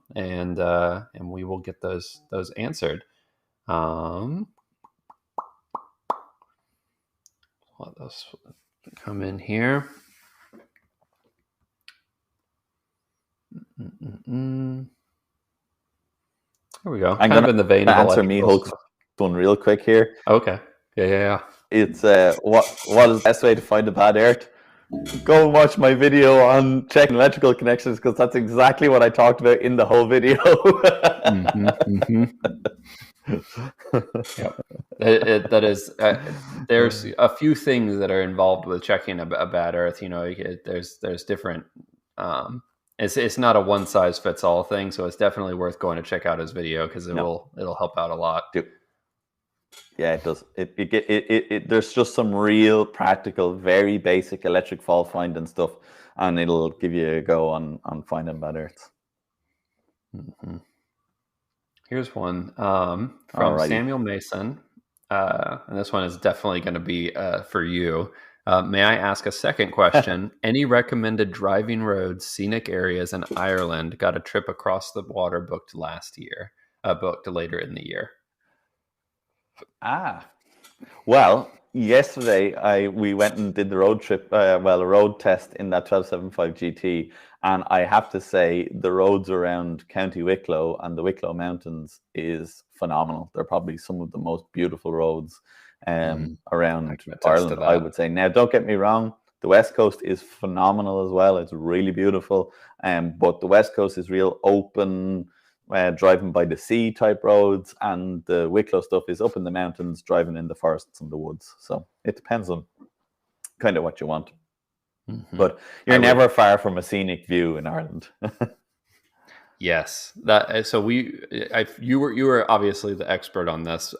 we will get those answered. Let those come in here. Here we go. I'm going to answer Mihulk's one real quick here. Okay. Yeah. It's what is the best way to find a bad earth? Go and watch my video on checking electrical connections, because that's exactly what I talked about in the whole video. Yep. That is. There's a few things that are involved with checking a bad earth. There's different. It's not a one size fits all thing, so it's definitely worth going to check out his video, because it'll help out a lot. Yeah, it does. There's just some real practical, very basic electric fault finding stuff, and it'll give you a go on finding bad earths. Here's one from Samuel Mason, and this one is definitely going to be for you. May I ask a second question? Any recommended driving roads, scenic areas in Ireland? Got a trip across the water booked booked later in the year. Well, yesterday we went and did the road trip, a road test in that 1275 GT, and I have to say the roads around County Wicklow and the Wicklow Mountains is phenomenal. They're probably some of the most beautiful roads around Ireland, I would say. Now, don't get me wrong, The West Coast is phenomenal as well. It's really beautiful. But the West Coast is real open, driving by the sea type roads, and the Wicklow stuff is up in the mountains, driving in the forests and the woods. So it depends on kind of what you want. Mm-hmm. But you're never far from a scenic view in Ireland. Yes, you were obviously the expert on this,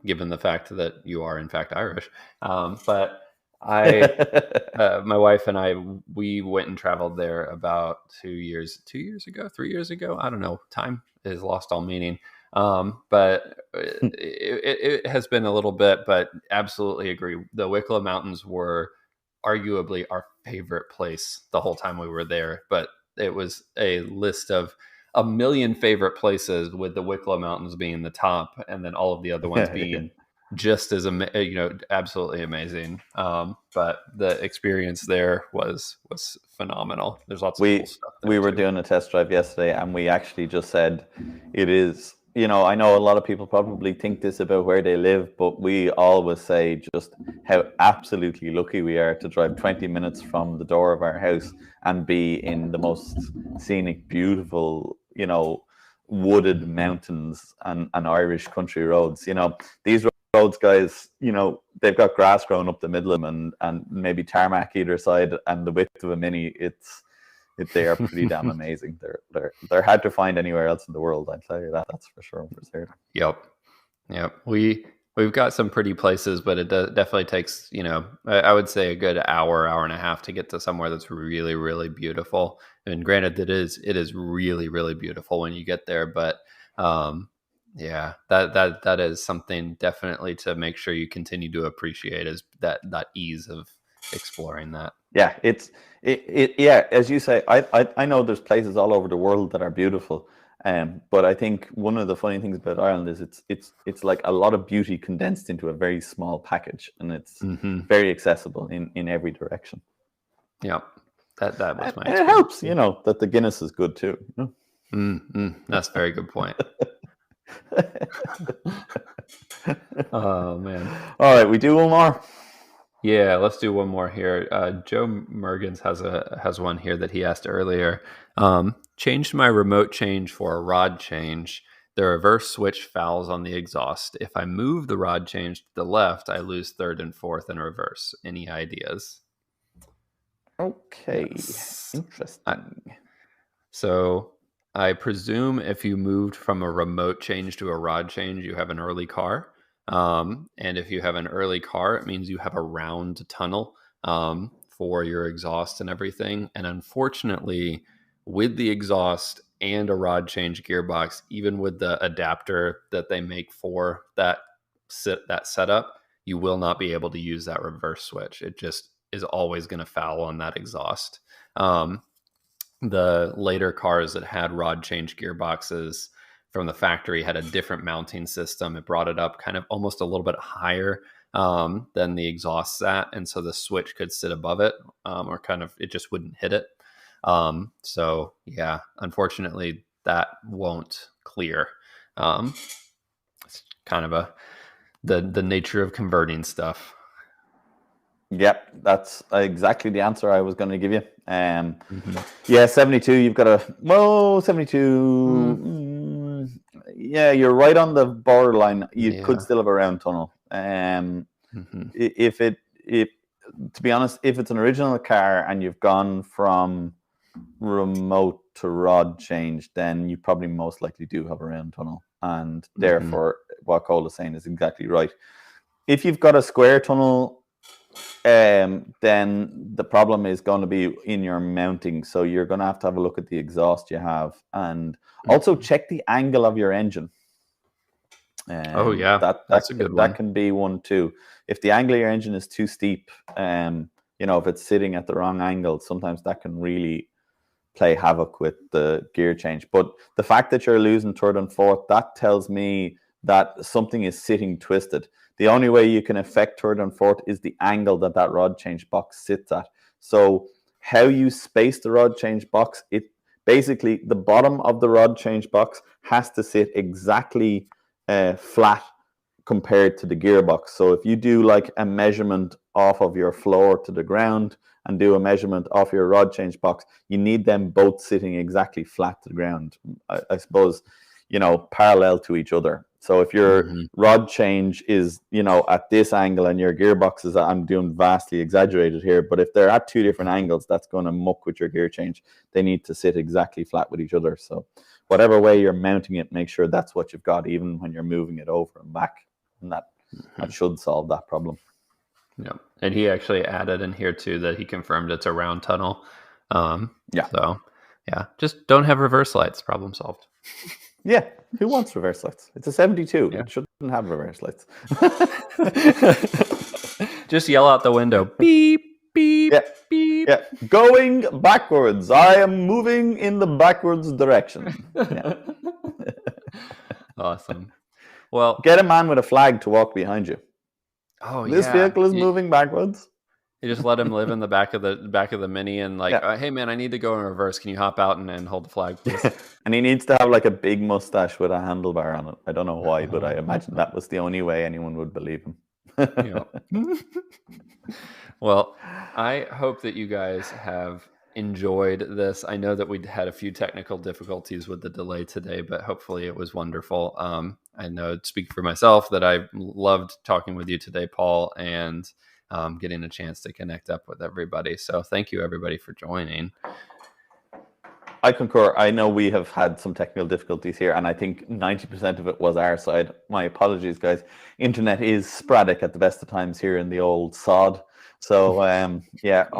given the fact that you are in fact Irish. But my wife and I, we went and traveled there about 2 years ago, 3 years ago. I don't know. Time is lost all meaning. But it has been a little bit, but absolutely agree. The Wicklow Mountains were arguably our favorite place the whole time we were there. But it was a list of a million favorite places, with the Wicklow Mountains being the top, and then all of the other ones being just as absolutely amazing. But the experience there was phenomenal. There's lots of cool stuff there we were too. doing a test drive yesterday, and we actually just said it is. I know a lot of people probably think this about where they live, but we always say just how absolutely lucky we are to drive 20 minutes from the door of our house and be in the most scenic, beautiful, wooded mountains and Irish country roads. These roads, guys, they've got grass growing up the middle of them and maybe tarmac either side and the width of a Mini. They are pretty damn amazing. They're hard to find anywhere else in the world. I'll tell you that. That's for sure. Yep. We've got some pretty places, but it definitely takes, I would say a good hour and a half to get to somewhere that's really, really beautiful. And granted, it is really, really beautiful when you get there. But yeah, that is something definitely to make sure you continue to appreciate, is that ease of exploring that. Yeah, yeah, as you say, I know there's places all over the world that are beautiful. But I think one of the funny things about Ireland is it's like a lot of beauty condensed into a very small package, and it's very accessible in every direction. Yeah, that was my experience. It helps, that the Guinness is good too. That's a very good point. Oh man! All right, we do one more. Yeah, let's do one more here. Joe Mergens has one here that he asked earlier. Changed my remote change for a rod change. The reverse switch fouls on the exhaust. If I move the rod change to the left, I lose third and fourth in reverse. Any ideas? Okay, yes. Interesting. So I presume if you moved from a remote change to a rod change, you have an early car. And if you have an early car, it means you have a round tunnel for your exhaust and everything. And unfortunately, with the exhaust and a rod change gearbox, even with the adapter that they make for that setup, you will not be able to use that reverse switch. It just is always going to foul on that exhaust. The later cars that had rod change gearboxes from the factory had a different mounting system. It brought it up kind of almost a little bit higher than the exhaust sat, and so the switch could sit above it, or kind of it just wouldn't hit it. So yeah, unfortunately that won't clear. It's kind of the nature of converting stuff. Yep, that's exactly the answer I was going to give you. Yeah, 72. You've got 72. Yeah, you're right on the borderline. You could still have a round tunnel. If to be honest, if it's an original car and you've gone from remote to rod change, then you probably most likely do have a round tunnel, and therefore what Cole is saying is exactly right. If you've got a square tunnel, then the problem is going to be in your mounting, so you're going to have a look at the exhaust you have, and also check the angle of your engine. That's a good one. That can be one too. If the angle of your engine is too steep, if it's sitting at the wrong angle, sometimes that can really play havoc with the gear change. But the fact that you're losing third and fourth, that tells me that something is sitting twisted. The only way you can affect third and fourth is the angle that rod change box sits at. So how you space the rod change box, it basically, the bottom of the rod change box has to sit exactly flat compared to the gearbox. So if you do like a measurement off of your floor to the ground and do a measurement off your rod change box, you need them both sitting exactly flat to the ground, I suppose, parallel to each other. So if your rod change is, at this angle and your gearbox is, I'm doing vastly exaggerated here, but if they're at two different angles, that's going to muck with your gear change. They need to sit exactly flat with each other. So whatever way you're mounting it, make sure that's what you've got, even when you're moving it over and back. And that should solve that problem. Yeah. And he actually added in here too that he confirmed it's a round tunnel. So just don't have reverse lights. Problem solved. Yeah, who wants reverse lights? It's a 72. Yeah. It shouldn't have reverse lights. Just yell out the window. Beep, beep, beep. Yeah, going backwards. I am moving in the backwards direction. Yeah. Awesome. Well, get a man with a flag to walk behind you. Oh, this vehicle is moving backwards. You just let him live in the back of the Mini and hey man, I need to go in reverse. Can you hop out and hold the flag, please? And he needs to have like a big mustache with a handlebar on it. I don't know why, but I imagine that was the only way anyone would believe him. Well, I hope that you guys have enjoyed this. I know that we had a few technical difficulties with the delay today, but hopefully it was wonderful. I know, speak for myself, that I loved talking with you today, Paul, and getting a chance to connect up with everybody. So thank you, everybody, for joining. I concur. I know we have had some technical difficulties here, and I think 90% of it was our side. My apologies, guys. Internet is sporadic at the best of times here in the old sod. So,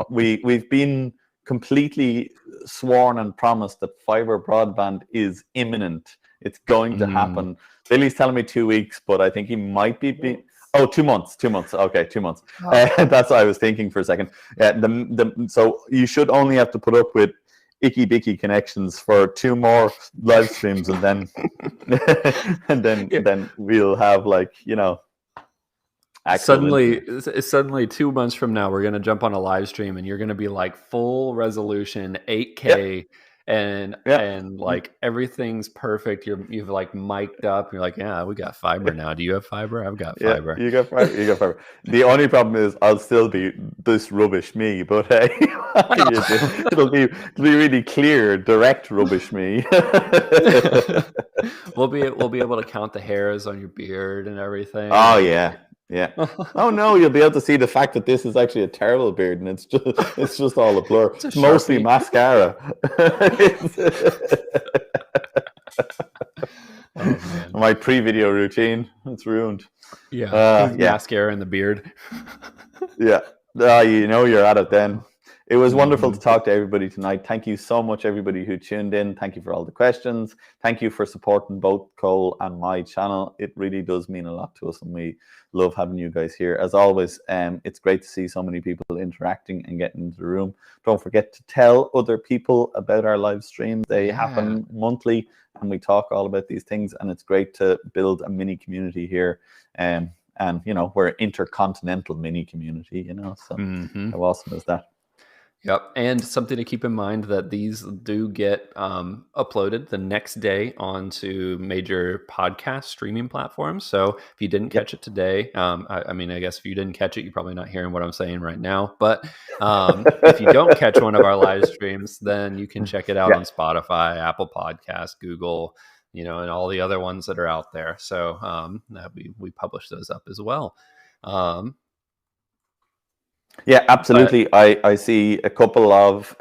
we've been completely sworn and promised that fiber broadband is imminent. It's going to happen. Billy's telling me 2 weeks, but I think he might be... Oh, 2 months. 2 months. Okay, 2 months. That's what I was thinking for a second. Yeah, so you should only have to put up with icky bicky connections for 2 more live streams, and then then we'll have suddenly 2 months from now we're gonna jump on a live stream and you're gonna be like full resolution 8K. Yep. And like everything's perfect. You've like mic'd up. You're like, yeah, we got fiber now. Do you have fiber? I've got fiber. You got fiber. The only problem is I'll still be this rubbish me, but it'll be really clear, direct rubbish me. We'll be able to count the hairs on your beard and everything. Oh yeah. Yeah. Oh no, you'll be able to see the fact that this is actually a terrible beard, and it's just all a blur. It's mostly mascara. My pre-video routine, it's ruined. Mascara in the beard. Yeah. You're at it then. It was wonderful to talk to everybody tonight. Thank you so much, everybody who tuned in. Thank you for all the questions. Thank you for supporting both Cole and my channel. It really does mean a lot to us, and we love having you guys here. As always, it's great to see so many people interacting and getting into the room. Don't forget to tell other people about our live streams. They happen monthly, and we talk all about these things, and it's great to build a mini community here. And we're an intercontinental mini community, so how awesome is that? Yep. And something to keep in mind that these do get uploaded the next day onto major podcast streaming platforms. So if you didn't catch it today, I guess if you didn't catch it, you're probably not hearing what I'm saying right now. But if you don't catch one of our live streams, then you can check it out on Spotify, Apple Podcasts, Google, and all the other ones that are out there. So that we publish those up as well. Yeah, absolutely. I see a couple of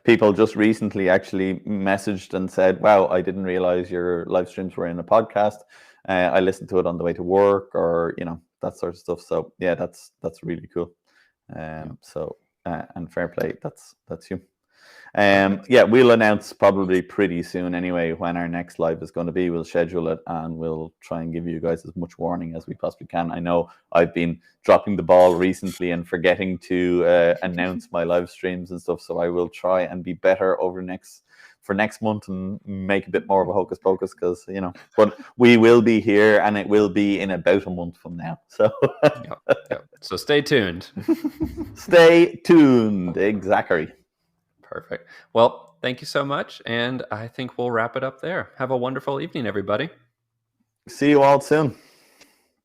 people just recently actually messaged and said, wow, I didn't realize your live streams were in a podcast. I listened to it on the way to work, or, that sort of stuff. So yeah, that's really cool. And fair play. That's you. We'll announce probably pretty soon anyway when our next live is going to be. We'll schedule it, and we'll try and give you guys as much warning as we possibly can. I know I've been dropping the ball recently and forgetting to announce my live streams and stuff, so I will try and be better for next month and make a bit more of a hocus pocus, because but we will be here, and it will be in about a month from now, so So stay tuned. Stay tuned. Exactly. Perfect. Well, thank you so much. And I think we'll wrap it up there. Have a wonderful evening, everybody. See you all soon.